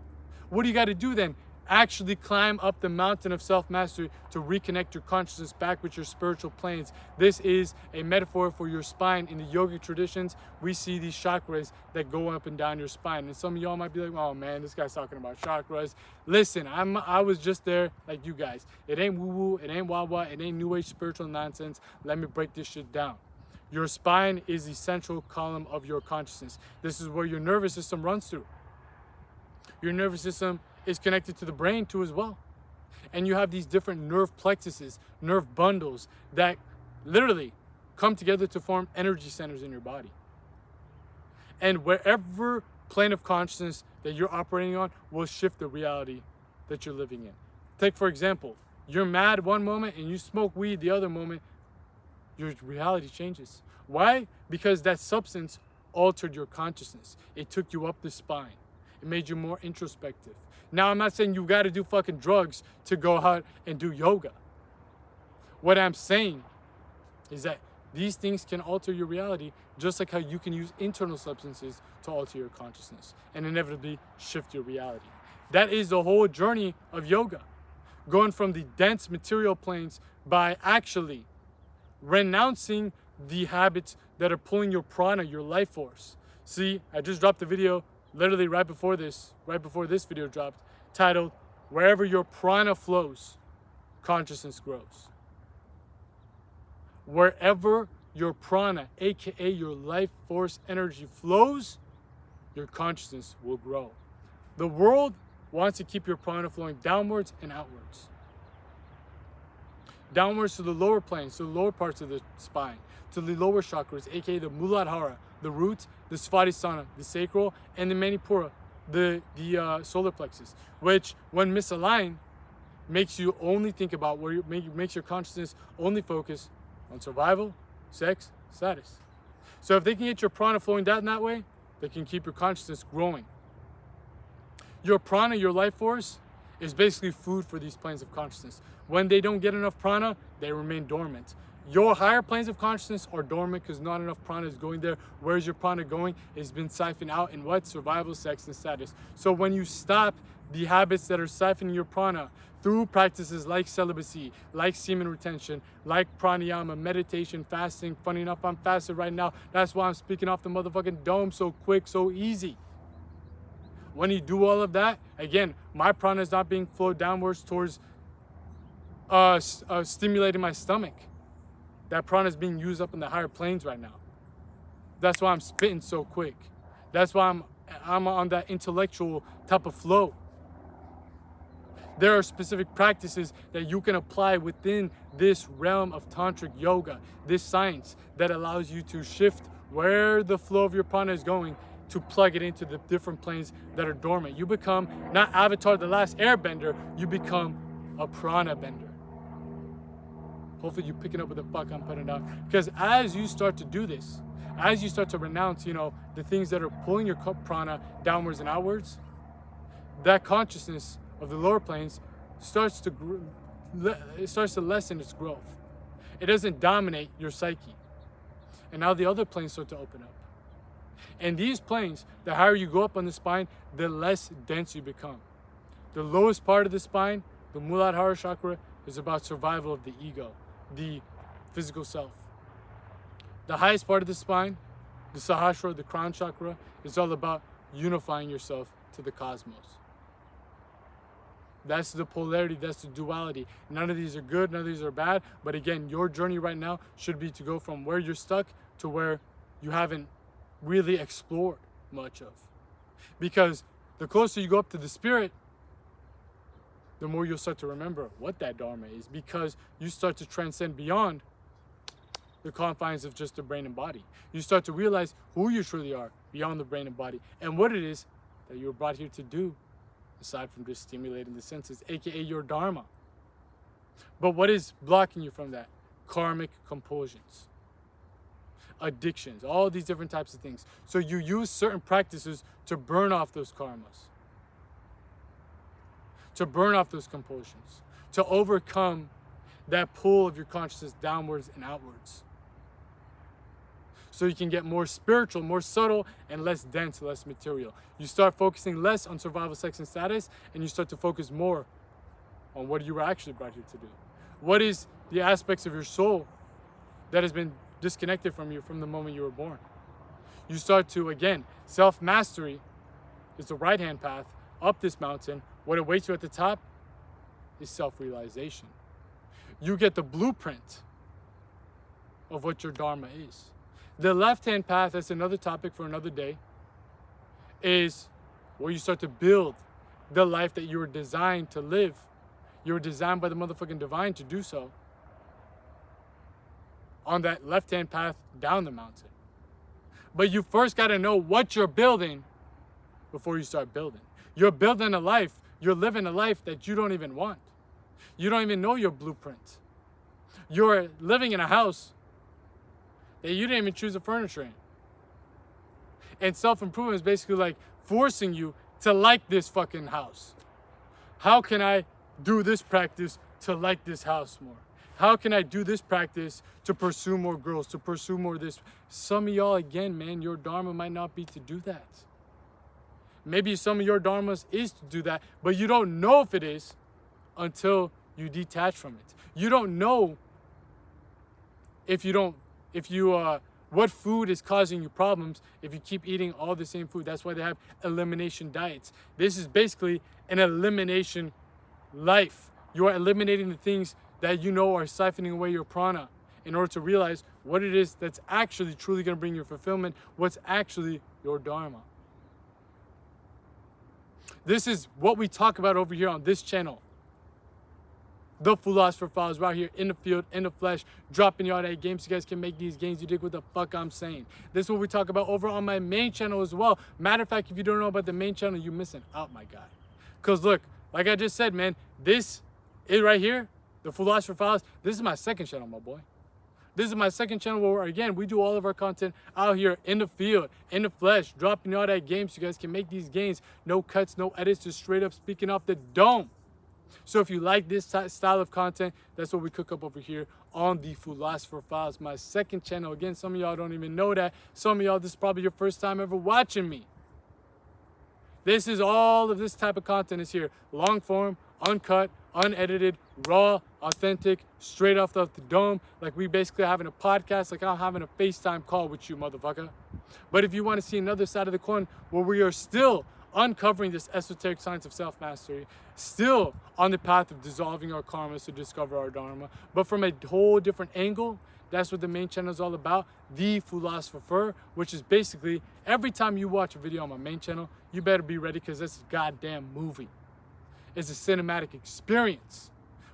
What do you got to do then? Actually climb up the mountain of self-mastery to reconnect your consciousness back with your spiritual planes. This is a metaphor for your spine. In the yogic traditions, we see these chakras that go up and down your spine. And some of y'all might be like, oh man, this guy's talking about chakras. Listen, I was just there like you guys. It ain't woo-woo, it ain't wah-wah, it ain't new age spiritual nonsense. Let me break this shit down. Your spine is the central column of your consciousness. This is where your nervous system runs through. Your nervous system is connected to the brain too as well. And you have these different nerve plexuses, nerve bundles that literally come together to form energy centers in your body. And wherever plane of consciousness that you're operating on will shift the reality that you're living in. Take for example, you're mad one moment and you smoke weed the other moment, your reality changes. Why? Because that substance altered your consciousness. It took you up the spine. It made you more introspective. Now, I'm not saying you got to do fucking drugs to go out and do yoga. What I'm saying is that these things can alter your reality just like how you can use internal substances to alter your consciousness and inevitably shift your reality. That is the whole journey of yoga. Going from the dense material planes by actually renouncing the habits that are pulling your prana, your life force. See, I just dropped the video literally right before this video dropped, titled, Wherever Your Prana Flows, Consciousness Grows. Wherever your prana, aka your life force energy flows, your consciousness will grow. The world wants to keep your prana flowing downwards and outwards. Downwards to the lower planes, to the lower parts of the spine, to the lower chakras, aka the Muladhara, the root, the Svadhisthana, the sacral, and the Manipura, the solar plexus, which, when misaligned, makes you only think about makes your consciousness only focus on survival, sex, status. So if they can get your prana flowing down that way, that can keep your consciousness growing. Your prana, your life force, is basically food for these planes of consciousness. When they don't get enough prana, they remain dormant. Your higher planes of consciousness are dormant because not enough prana is going there. Where's your prana going? It's been siphoned out in what? Survival, sex, and status. So when you stop the habits that are siphoning your prana through practices like celibacy, like semen retention, like pranayama, meditation, fasting. Funny enough, I'm fasted right now. That's why I'm speaking off the motherfucking dome so quick, so easy. When you do all of that, again, my prana is not being flowed downwards towards stimulating my stomach. That prana is being used up in the higher planes right now. That's why I'm spitting so quick. That's why I'm on that intellectual type of flow. There are specific practices that you can apply within this realm of tantric yoga, this science that allows you to shift where the flow of your prana is going to plug it into the different planes that are dormant. You become not Avatar the Last Airbender, you become a prana bender. Hopefully you're picking up what the fuck I'm putting down. Because as you start to do this, as you start to renounce, the things that are pulling your prana downwards and outwards, that consciousness of the lower planes starts to lessen its growth. It doesn't dominate your psyche. And now the other planes start to open up. And these planes, the higher you go up on the spine, the less dense you become. The lowest part of the spine, the Muladhara chakra, is about survival of the ego, the physical self. The highest part of the spine, the Sahasrara, the crown chakra, is all about unifying yourself to the cosmos. That's the polarity, that's the duality. None of these are good, none of these are bad, but again, your journey right now should be to go from where you're stuck to where you haven't really explored much of. Because the closer you go up to the spirit, the more you'll start to remember what that Dharma is, because you start to transcend beyond the confines of just the brain and body. You start to realize who you truly are beyond the brain and body and what it is that you were brought here to do, aside from just stimulating the senses, aka your Dharma. But what is blocking you from that? Karmic compulsions, addictions, all these different types of things. So you use certain practices to burn off those karmas, to burn off those compulsions, to overcome that pull of your consciousness downwards and outwards. So you can get more spiritual, more subtle, and less dense, less material. You start focusing less on survival, sex, and status, and you start to focus more on what you were actually brought here to do. What is the aspects of your soul that has been disconnected from you from the moment you were born? You start to, again, self-mastery is the right-hand path up this mountain. What awaits you at the top is self-realization. You get the blueprint of what your Dharma is. The left-hand path, that's another topic for another day, is where you start to build the life that you were designed to live. You were designed by the motherfucking divine to do so on that left-hand path down the mountain. But you first got to know what you're building before you start building. You're building a life, you're living a life that you don't even want. You don't even know your blueprint. You're living in a house that you didn't even choose the furniture in. And self-improvement is basically like forcing you to like this fucking house. How can I do this practice to like this house more? How can I do this practice to pursue more girls, to pursue more this? Some of y'all, again, man, your Dharma might not be to do that. Maybe some of your Dharmas is to do that, but you don't know if it is until you detach from it. You don't know what food is causing you problems if you keep eating all the same food. That's why they have elimination diets. This is basically an elimination life. You are eliminating the things that you know are siphoning away your prana in order to realize what it is that's actually truly going to bring you fulfillment, what's actually your Dharma. This is what we talk about over here on this channel. The Philosopher Files, right here in the field, in the flesh, dropping y'all that games so you guys can make these games. You dig what the fuck I'm saying? This is what we talk about over on my main channel as well. Matter of fact, if you don't know about the main channel, you're missing out, my guy. Because look, like I just said, man, this is right here, the Philosopher Files. This is my second channel, my boy. This is my second channel where, again, we do all of our content out here in the field, in the flesh, dropping all that game so you guys can make these games. No cuts, no edits, just straight up speaking off the dome. So if you like this style of content, that's what we cook up over here on the Philosopher Files, my second channel. Again, some of y'all don't even know that. Some of y'all, this is probably your first time ever watching me. This is all of this type of content is here. Long form, uncut, unedited, raw, authentic, straight off the dome. Like we basically having a podcast, like I'm having a FaceTime call with you, motherfucker. But if you want to see another side of the coin where we are still uncovering this esoteric science of self-mastery, still on the path of dissolving our karmas to discover our dharma, but from a whole different angle, that's what the main channel is all about, The Philosopher, which is basically every time you watch a video on my main channel, you better be ready because it's a goddamn movie. It's a cinematic experience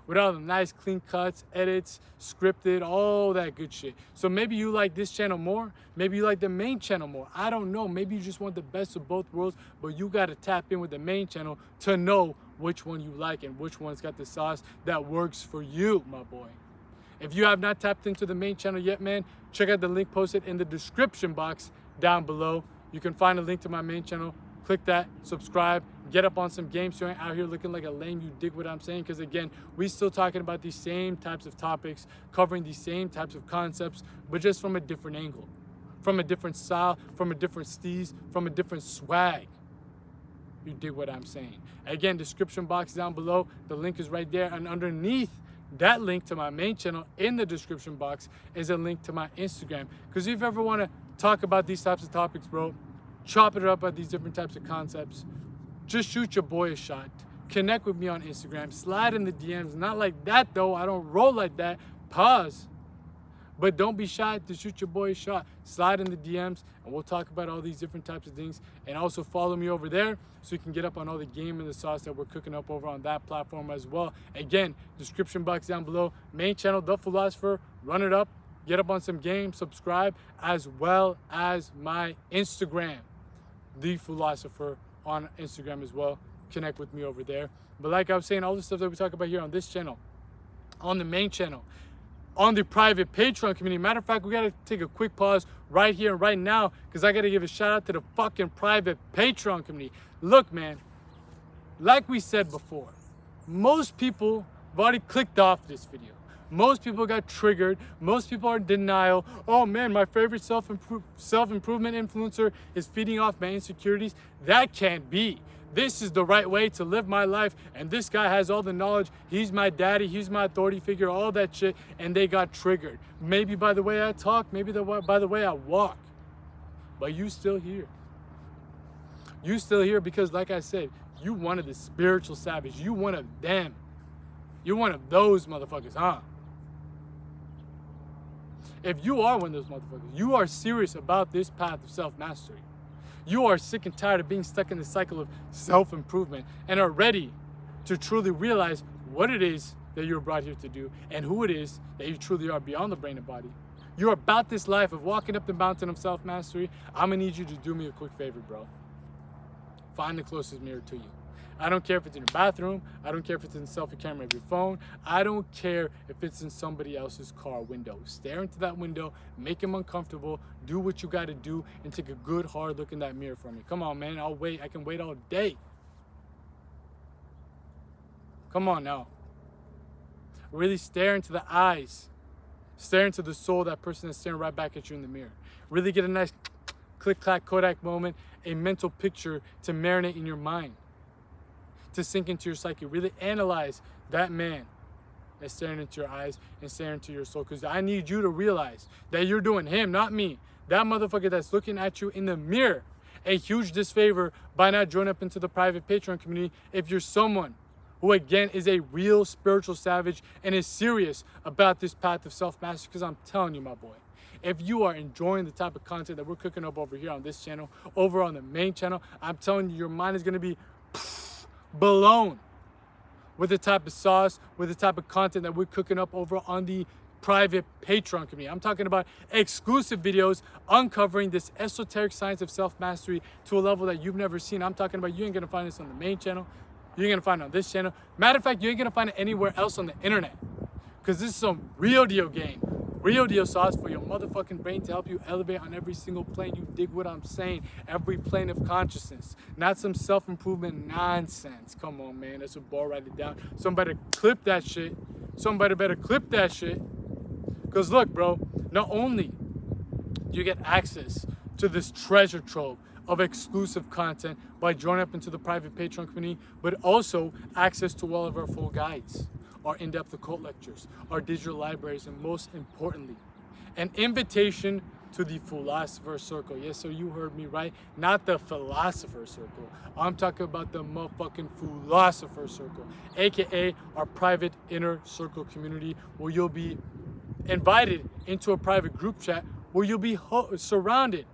with all the nice clean cuts, edits, scripted, all that good shit. So maybe you like this channel more, maybe you like the main channel more. I don't know, maybe you just want the best of both worlds, but you gotta tap in with the main channel to know which one you like and which one's got the sauce that works for you, my boy. If you have not tapped into the main channel yet, man, check out the link posted in the description box down below. You can find a link to my main channel. Click that, subscribe, get up on some games so you ain't out here looking like a lame, you dig what I'm saying? Because again, we still talking about these same types of topics, covering these same types of concepts, but just from a different angle, from a different style, from a different steez, from a different swag. You dig what I'm saying? Again, description box down below, the link is right there, and underneath that link to my main channel in the description box is a link to my Instagram. Because if you ever want to talk about these types of topics, bro, chop it up at these different types of concepts, just shoot your boy a shot. Connect with me on Instagram. Slide in the DMs. Not like that, though. I don't roll like that. Pause. But don't be shy to shoot your boy a shot. Slide in the DMs, and we'll talk about all these different types of things. And also follow me over there so you can get up on all the game and the sauce that we're cooking up over on that platform as well. Again, description box down below. Main channel, The Philosopher. Run it up. Get up on some game. Subscribe. As well as my Instagram, The Philosopher, on Instagram as well. Connect with me over there. But like I was saying, all the stuff that we talk about here on this channel, on the main channel, on the private Patreon community. Matter of fact, we gotta take a quick pause right here and right now because I gotta give a shout out to the fucking private Patreon community. Look, man, like we said before, most people have already clicked off this video. Most people got triggered. Most people are in denial. Oh man, my favorite self-improvement influencer is feeding off my insecurities. That can't be. This is the right way to live my life, and this guy has all the knowledge. He's my daddy, he's my authority figure, all that shit, and they got triggered. Maybe by the way I talk, maybe by the way I walk. But you still here. You still here because, like I said, you one of the spiritual savage. You one of them. You one of those motherfuckers, huh? If you are one of those motherfuckers, you are serious about this path of self-mastery. You are sick and tired of being stuck in the cycle of self-improvement and are ready to truly realize what it is that you're brought here to do and who it is that you truly are beyond the brain and body. You're about this life of walking up the mountain of self-mastery. I'm gonna need you to do me a quick favor, bro. Find the closest mirror to you. I don't care if it's in your bathroom. I don't care if it's in the selfie camera of your phone. I don't care if it's in somebody else's car window. Stare into that window, make him uncomfortable, do what you gotta do, and take a good hard look in that mirror for me. Come on, man, I'll wait. I can wait all day. Come on now. Really stare into the eyes. Stare into the soul of that person that's staring right back at you in the mirror. Really get a nice click-clack Kodak moment, a mental picture to marinate in your mind, to sink into your psyche. Really analyze that man that's staring into your eyes and staring into your soul, because I need you to realize that you're doing him, not me, that motherfucker that's looking at you in the mirror, a huge disfavor by not joining up into the private Patreon community if you're someone who, again, is a real spiritual savage and is serious about this path of self-mastery. Because I'm telling you, my boy, if you are enjoying the type of content that we're cooking up over here on this channel, over on the main channel, I'm telling you, your mind is going to be blown with the type of sauce, with the type of content that we're cooking up over on the private Patreon community. I'm talking about exclusive videos uncovering this esoteric science of self-mastery to a level that you've never seen. I'm talking about, you ain't gonna find this on the main channel. You're gonna find it on this channel. Matter of fact, you ain't gonna find it anywhere else on the internet, because this is some real deal game, Real deal sauce for your motherfucking brain to help you elevate on every single plane. You dig what I'm saying? Every plane of consciousness. Not some self-improvement nonsense. Come on, man. That's a bar. Write it down. Somebody clip that shit. Somebody better clip that shit. Because look, bro, not only do you get access to this treasure trove of exclusive content by joining up into the private Patreon community, but also access to all of our full guides, our in-depth occult lectures, our digital libraries, and most importantly, an invitation to the Philosopher's Circle. Yes, sir, you heard me right. Not the Philosopher's Circle. I'm talking about the motherfucking Philosopher's Circle, aka our private inner circle community, where you'll be invited into a private group chat where you'll be surrounded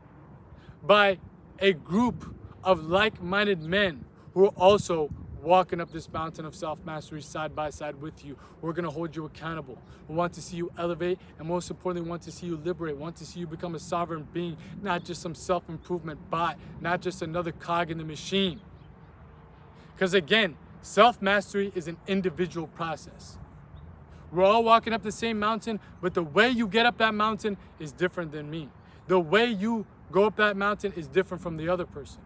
by a group of like-minded men who are also walking up this mountain of self-mastery side by side with you. We're going to hold you accountable. We want to see you elevate, and most importantly, want to see you liberate, want to see you become a sovereign being, not just some self-improvement bot, not just another cog in the machine. Because again, self-mastery is an individual process. We're all walking up the same mountain, but the way you get up that mountain is different than me. The way you go up that mountain is different from the other person.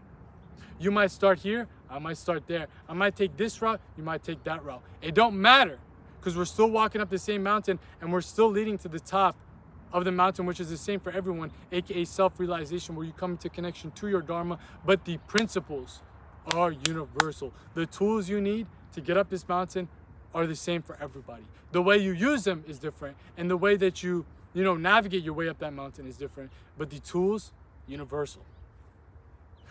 You might start here, I might start there. I might take this route, you might take that route. It don't matter, because we're still walking up the same mountain and we're still leading to the top of the mountain, which is the same for everyone, aka self-realization, where you come into connection to your Dharma, but the principles are universal. The tools you need to get up this mountain are the same for everybody. The way you use them is different, and the way that you navigate your way up that mountain is different, but the tools, universal.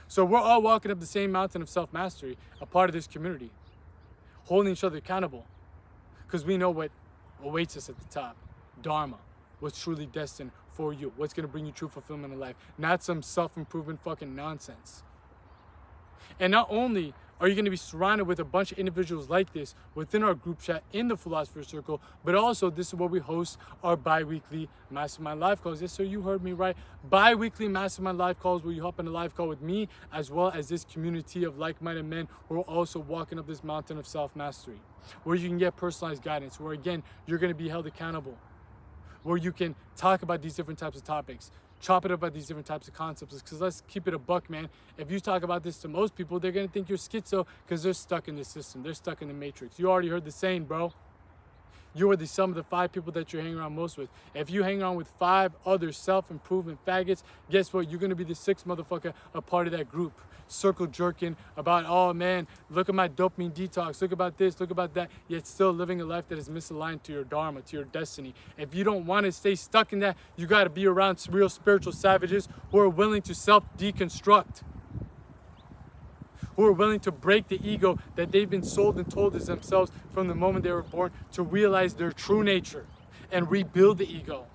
So we're all walking up the same mountain of self-mastery, a part of this community, holding each other accountable, because we know what awaits us at the top. Dharma, what's truly destined for you, what's going to bring you true fulfillment in life, not some self-improvement fucking nonsense. And not only are you going to be surrounded with a bunch of individuals like this within our group chat in the Philosopher's Circle, but also this is where we host our bi-weekly Mastermind Live Calls. Yes, sir, you heard me right. Bi-weekly Mastermind Live Calls where you hop in a live call with me, as well as this community of like-minded men who are also walking up this mountain of self-mastery, where you can get personalized guidance, where again, you're going to be held accountable, where you can talk about these different types of topics, chop it up about these different types of concepts. Because let's keep it a buck, man. If you talk about this to most people, they're going to think you're schizo because they're stuck in the system. They're stuck in the matrix. You already heard the saying, bro. You are the sum of the 5 people that you're hanging around most with. If you hang around with 5 other self-improvement faggots, guess what? You're going to be the 6th motherfucker a part of that group. Circle jerking about, oh man, look at my dopamine detox, look about this, look about that, yet still living a life that is misaligned to your Dharma, to your destiny. If you don't want to stay stuck in that, you got to be around real spiritual savages who are willing to self-deconstruct, who are willing to break the ego that they've been sold and told as themselves from the moment they were born, to realize their true nature and rebuild the ego,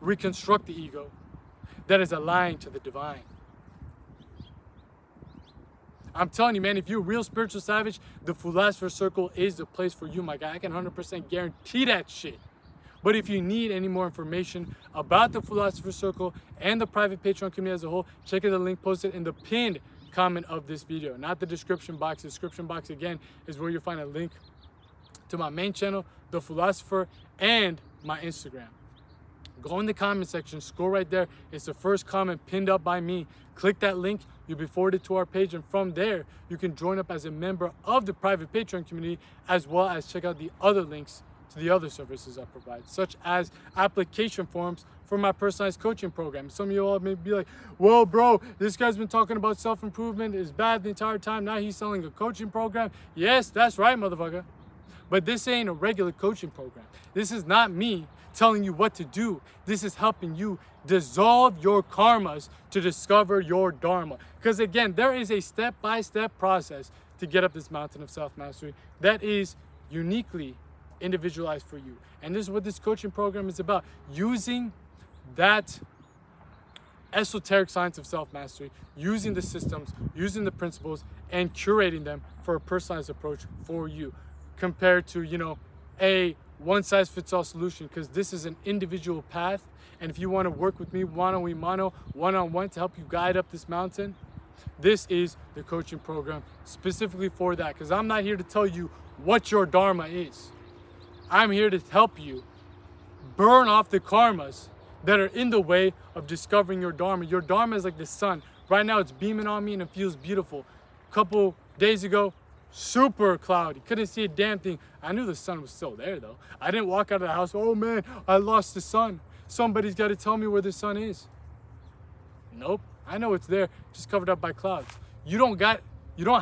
reconstruct the ego that is aligned to the divine. I'm telling you, man, if you're a real spiritual savage, the Philosopher's Circle is the place for you, my guy. I can 100% guarantee that shit. But if you need any more information about the Philosopher's Circle and the private Patreon community as a whole, check out the link posted in the pinned comment of this video, not the description box. The description box, again, is where you'll find a link to my main channel, The Philosopher, and my Instagram. Go in the comment section, scroll right there. It's the first comment pinned up by me. Click that link, you'll be forwarded to our page, and from there, you can join up as a member of the private Patreon community, as well as check out the other links to the other services I provide, such as application forms for my personalized coaching program. Some of you all may be like, well, bro, this guy's been talking about self-improvement is bad the entire time. Now he's selling a coaching program. Yes, that's right, motherfucker. But this ain't a regular coaching program. This is not me telling you what to do. This is helping you dissolve your karmas to discover your Dharma. Because again, there is a step-by-step process to get up this mountain of self-mastery that is uniquely individualized for you. And this is what this coaching program is about. Using that esoteric science of self-mastery, using the systems, using the principles, and curating them for a personalized approach for you, compared to, a one-size-fits-all solution, because this is an individual path. And if you want to work with me one-on-one to help you guide up this mountain, this is the coaching program specifically for that. Because I'm not here to tell you what your Dharma is. I'm here to help you burn off the karmas that are in the way of discovering your dharma. Your dharma is like the sun. Right now it's beaming on me and it feels beautiful. A couple days ago, super cloudy. Couldn't see a damn thing. I knew the sun was still there though. I didn't walk out of the house, oh man, I lost the sun. Somebody's got to tell me where the sun is. Nope, I know it's there, just covered up by clouds. You don't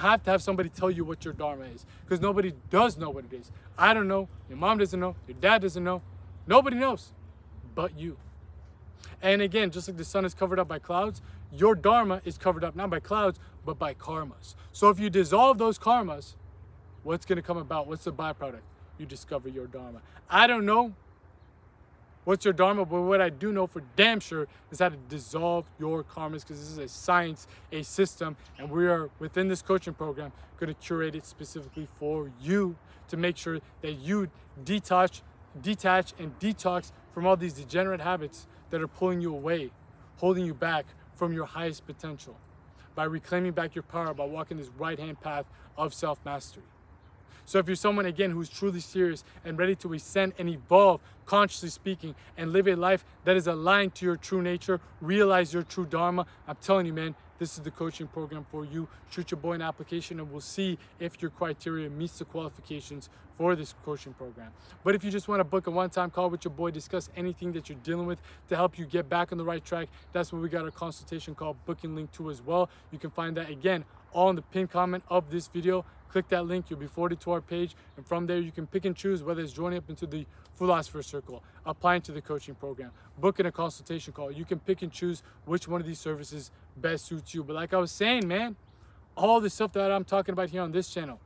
have to have somebody tell you what your dharma is, because nobody does know what it is. I don't know, your mom doesn't know, your dad doesn't know. Nobody knows but you. And again, just like the sun is covered up by clouds, your dharma is covered up not by clouds, but by karmas. So if you dissolve those karmas, what's going to come about? What's the byproduct? You discover your dharma. I don't know what's your dharma, but what I do know for damn sure is how to dissolve your karmas, because this is a science, a system, and we are within this coaching program going to curate it specifically for you to make sure that you detach and detox from all these degenerate habits that are pulling you away, holding you back from your highest potential, by reclaiming back your power, by walking this right-hand path of self-mastery. So if you're someone, again, who's truly serious and ready to ascend and evolve, consciously speaking, and live a life that is aligned to your true nature, realize your true dharma, I'm telling you, man, this is the coaching program for you. Shoot your boy an application and we'll see if your criteria meets the qualifications for this coaching program. But if you just want to book a one-time call with your boy, discuss anything that you're dealing with to help you get back on the right track, that's what we got our consultation call booking link to as well. You can find that, again, all in the pinned comment of this video. Click that link, you'll be forwarded to our page, and from there you can pick and choose whether it's joining up into the Philosopher Circle, applying to the coaching program, booking a consultation call. You can pick and choose which one of these services best suits you. But like I was saying, man, all the stuff that I'm talking about here on this channel,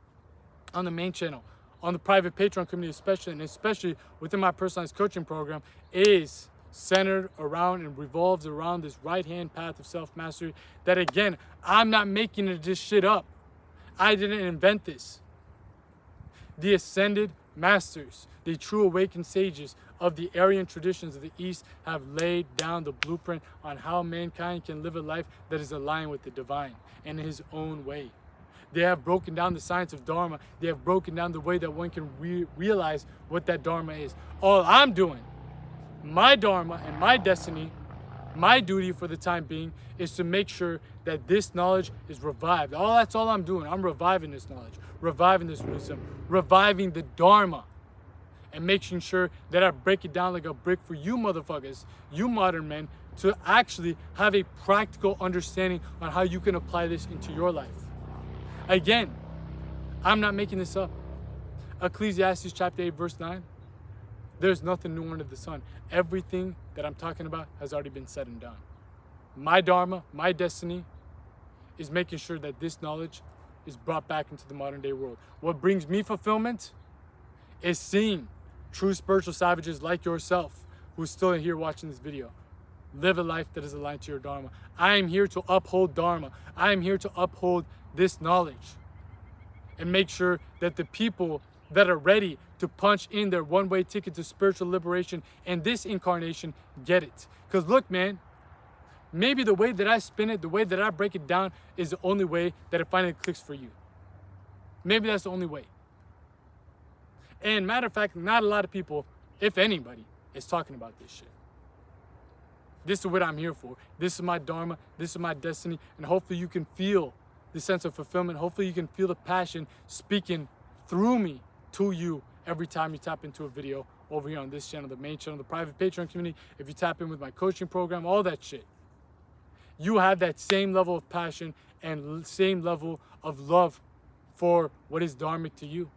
on the main channel, on the private Patreon community especially, and especially within my personalized coaching program, is centered around and revolves around this right-hand path of self-mastery that, again, I'm not making this shit up. I didn't invent this. The ascended masters, the true awakened sages of the Aryan traditions of the East have laid down the blueprint on how mankind can live a life that is aligned with the divine in his own way. They have broken down the science of Dharma. They have broken down the way that one can realize what that Dharma is. All I'm doing, my Dharma and my destiny, my duty for the time being, is to make sure that this knowledge is revived. That's all I'm doing. I'm reviving this knowledge, reviving this wisdom, reviving the Dharma, and making sure that I break it down like a brick for you motherfuckers, you modern men, to actually have a practical understanding on how you can apply this into your life. Again, I'm not making this up. Ecclesiastes chapter 8, verse 9. There's nothing new under the sun. Everything that I'm talking about has already been said and done. My Dharma, my destiny, is making sure that this knowledge is brought back into the modern day world. What brings me fulfillment is seeing true spiritual savages like yourself, who's still here watching this video, live a life that is aligned to your Dharma. I am here to uphold Dharma. I am here to uphold this knowledge and make sure that the people that are ready to punch in their one-way ticket to spiritual liberation in this incarnation get it. Because look, man, maybe the way that I spin it, the way that I break it down is the only way that it finally clicks for you. Maybe that's the only way. And matter of fact, not a lot of people, if anybody, is talking about this shit. This is what I'm here for. This is my Dharma. This is my destiny. And hopefully you can feel the sense of fulfillment. Hopefully you can feel the passion speaking through me to you every time you tap into a video over here on this channel, the main channel, the private Patreon community. If you tap in with my coaching program, all that shit, you have that same level of passion and same level of love for what is dharmic to you.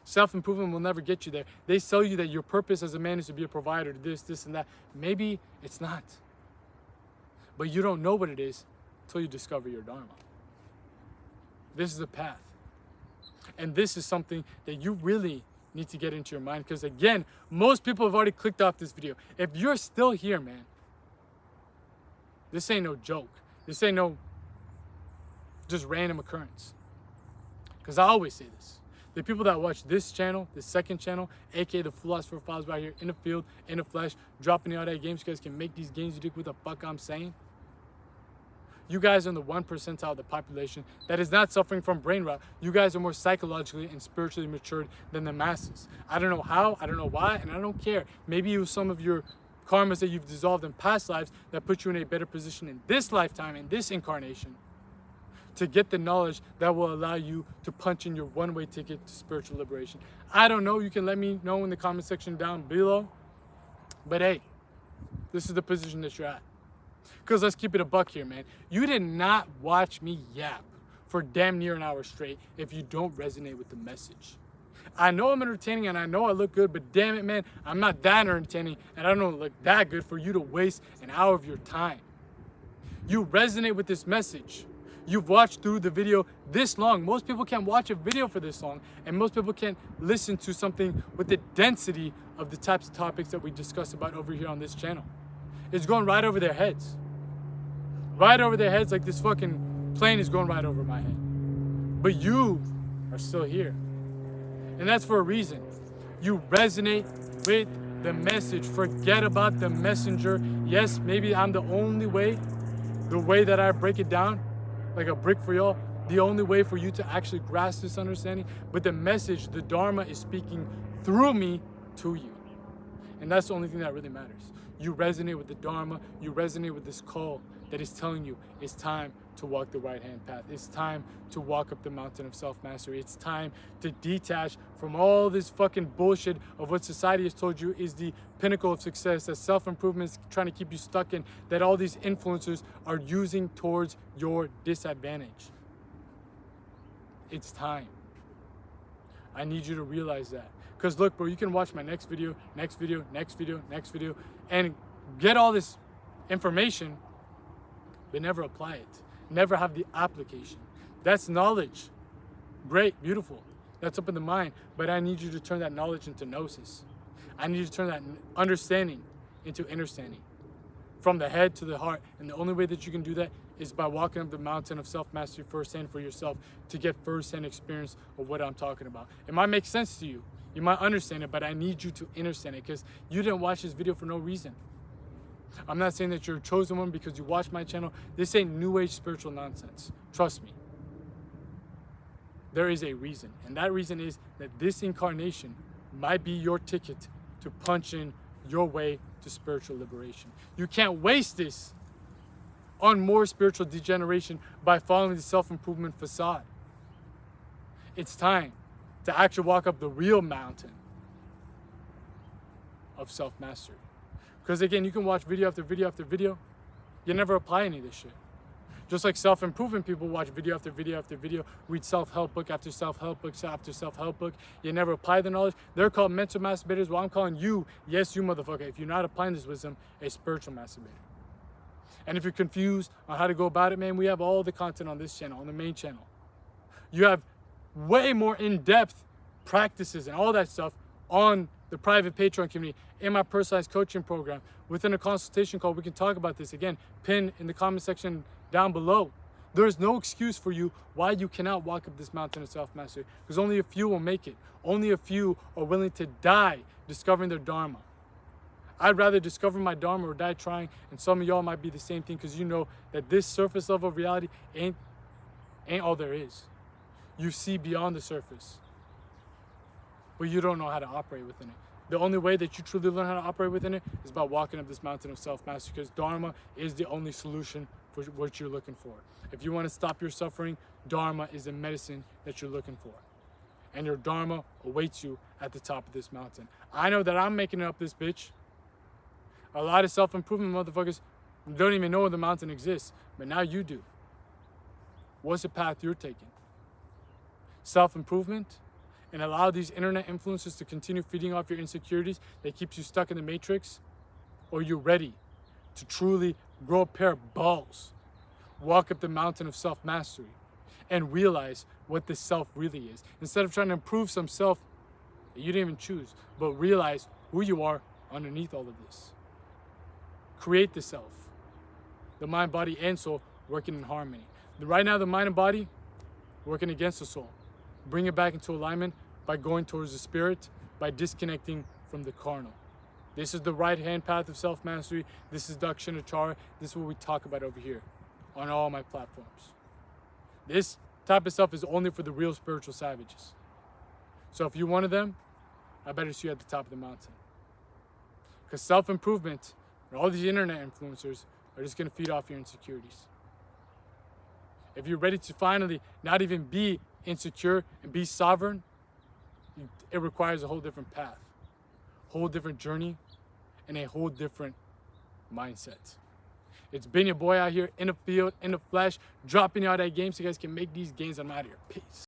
Self-improvement will never get you there. They tell you that your purpose as a man is to be a provider, this, and that. Maybe it's not. But you don't know what it is until you discover your Dharma. This is the path. And this is something that you really need to get into your mind, because again, most people have already clicked off this video. If you're still here, man, this ain't no joke. This ain't no just random occurrence. Because I always say this. The people that watch this channel, the second channel, aka the Philosopher Files right here in the field, in the flesh, dropping out that games, you guys can make these games, you dig what the fuck I'm saying. You guys are in the 1% of the population that is not suffering from brain rot. You guys are more psychologically and spiritually matured than the masses. I don't know how, I don't know why, and I don't care. Maybe it was some of your karmas that you've dissolved in past lives that put you in a better position in this lifetime, in this incarnation, to get the knowledge that will allow you to punch in your one-way ticket to spiritual liberation. I don't know. You can let me know in the comment section down below. But hey, this is the position that you're at. Because let's keep it a buck here, man. You did not watch me yap for damn near an hour straight if you don't resonate with the message. I know I'm entertaining and I know I look good, but damn it, man, I'm not that entertaining and I don't look that good for you to waste an hour of your time. You resonate with this message. You've watched through the video this long. Most people can't watch a video for this long, and most people can't listen to something with the density of the types of topics that we discuss about over here on this channel. It's going right over their heads. Right over their heads, like this fucking plane is going right over my head. But you are still here. And that's for a reason. You resonate with the message. Forget about the messenger. Yes, maybe I'm the only way, the way that I break it down, like a brick for y'all, the only way for you to actually grasp this understanding. But the message, the Dharma is speaking through me to you. And that's the only thing that really matters. You resonate with the Dharma, you resonate with this call that is telling you it's time to walk the right-hand path. It's time to walk up the mountain of self-mastery. It's time to detach from all this fucking bullshit of what society has told you is the pinnacle of success, that self-improvement is trying to keep you stuck in, that all these influencers are using towards your disadvantage. It's time. I need you to realize that. Because look, bro, you can watch my next video, and get all this information, but never apply it. Never have the application. That's knowledge. Great, beautiful. That's up in the mind. But I need you to turn that knowledge into gnosis. I need you to turn that understanding into understanding. From the head to the heart. And the only way that you can do that is by walking up the mountain of self-mastery firsthand for yourself to get firsthand experience of what I'm talking about. It might make sense to you. You might understand it, but I need you to understand it because you didn't watch this video for no reason. I'm not saying that you're a chosen one because you watch my channel. This ain't new age spiritual nonsense. Trust me. There is a reason. And that reason is that this incarnation might be your ticket to punch in your way to spiritual liberation. You can't waste this on more spiritual degeneration by following the self-improvement facade. It's time to actually walk up the real mountain of self-mastery. Because again, you can watch video after video after video. You never apply any of this shit. Just like self-improvement people watch video after video after video, read self-help book after self-help book after self-help book. You never apply the knowledge. They're called mental masturbators. Well, I'm calling you, yes, you motherfucker, if you're not applying this wisdom, a spiritual masturbator. And if you're confused on how to go about it, man, we have all the content on this channel, on the main channel. You have way more in-depth practices and all that stuff on the private Patreon community, in my personalized coaching program, within a consultation call. We can talk about this again, pinned in the comment section down below. There is no excuse for you why you cannot walk up this mountain of self-mastery, because only a few will make it. Only a few are willing to die discovering their Dharma. I'd rather discover my Dharma or die trying, and some of y'all might be the same thing, because you know that this surface level of reality ain't all there is. You see beyond the surface, but you don't know how to operate within it. The only way that you truly learn how to operate within it is by walking up this mountain of self-mastery, because Dharma is the only solution for what you're looking for. If you want to stop your suffering, Dharma is the medicine that you're looking for. And your Dharma awaits you at the top of this mountain. I know that I'm making it up this bitch. A lot of self-improvement motherfuckers don't even know the mountain exists, but now you do. What's the path you're taking? Self-improvement? And allow these internet influencers to continue feeding off your insecurities that keeps you stuck in the matrix? Or you're ready to truly grow a pair of balls, walk up the mountain of self-mastery, and realize what the self really is? Instead of trying to improve some self that you didn't even choose, but realize who you are underneath all of this. Create the self, the mind, body, and soul working in harmony. Right now, the mind and body working against the soul. Bring it back into alignment by going towards the spirit, by disconnecting from the carnal. This is the right-hand path of self-mastery. This is Dakshinachara. This is what we talk about over here. on all my platforms. This type of stuff is only for the real spiritual savages. So if you're one of them, I better see you at the top of the mountain. Because self-improvement and all these internet influencers are just going to feed off your insecurities. If you're ready to finally not even be insecure and be sovereign, it requires a whole different path, whole different journey, and a whole different mindset. It's been your boy out here in the field, in the flesh, dropping you out that game so you guys can make these gains. I'm out of here. Peace.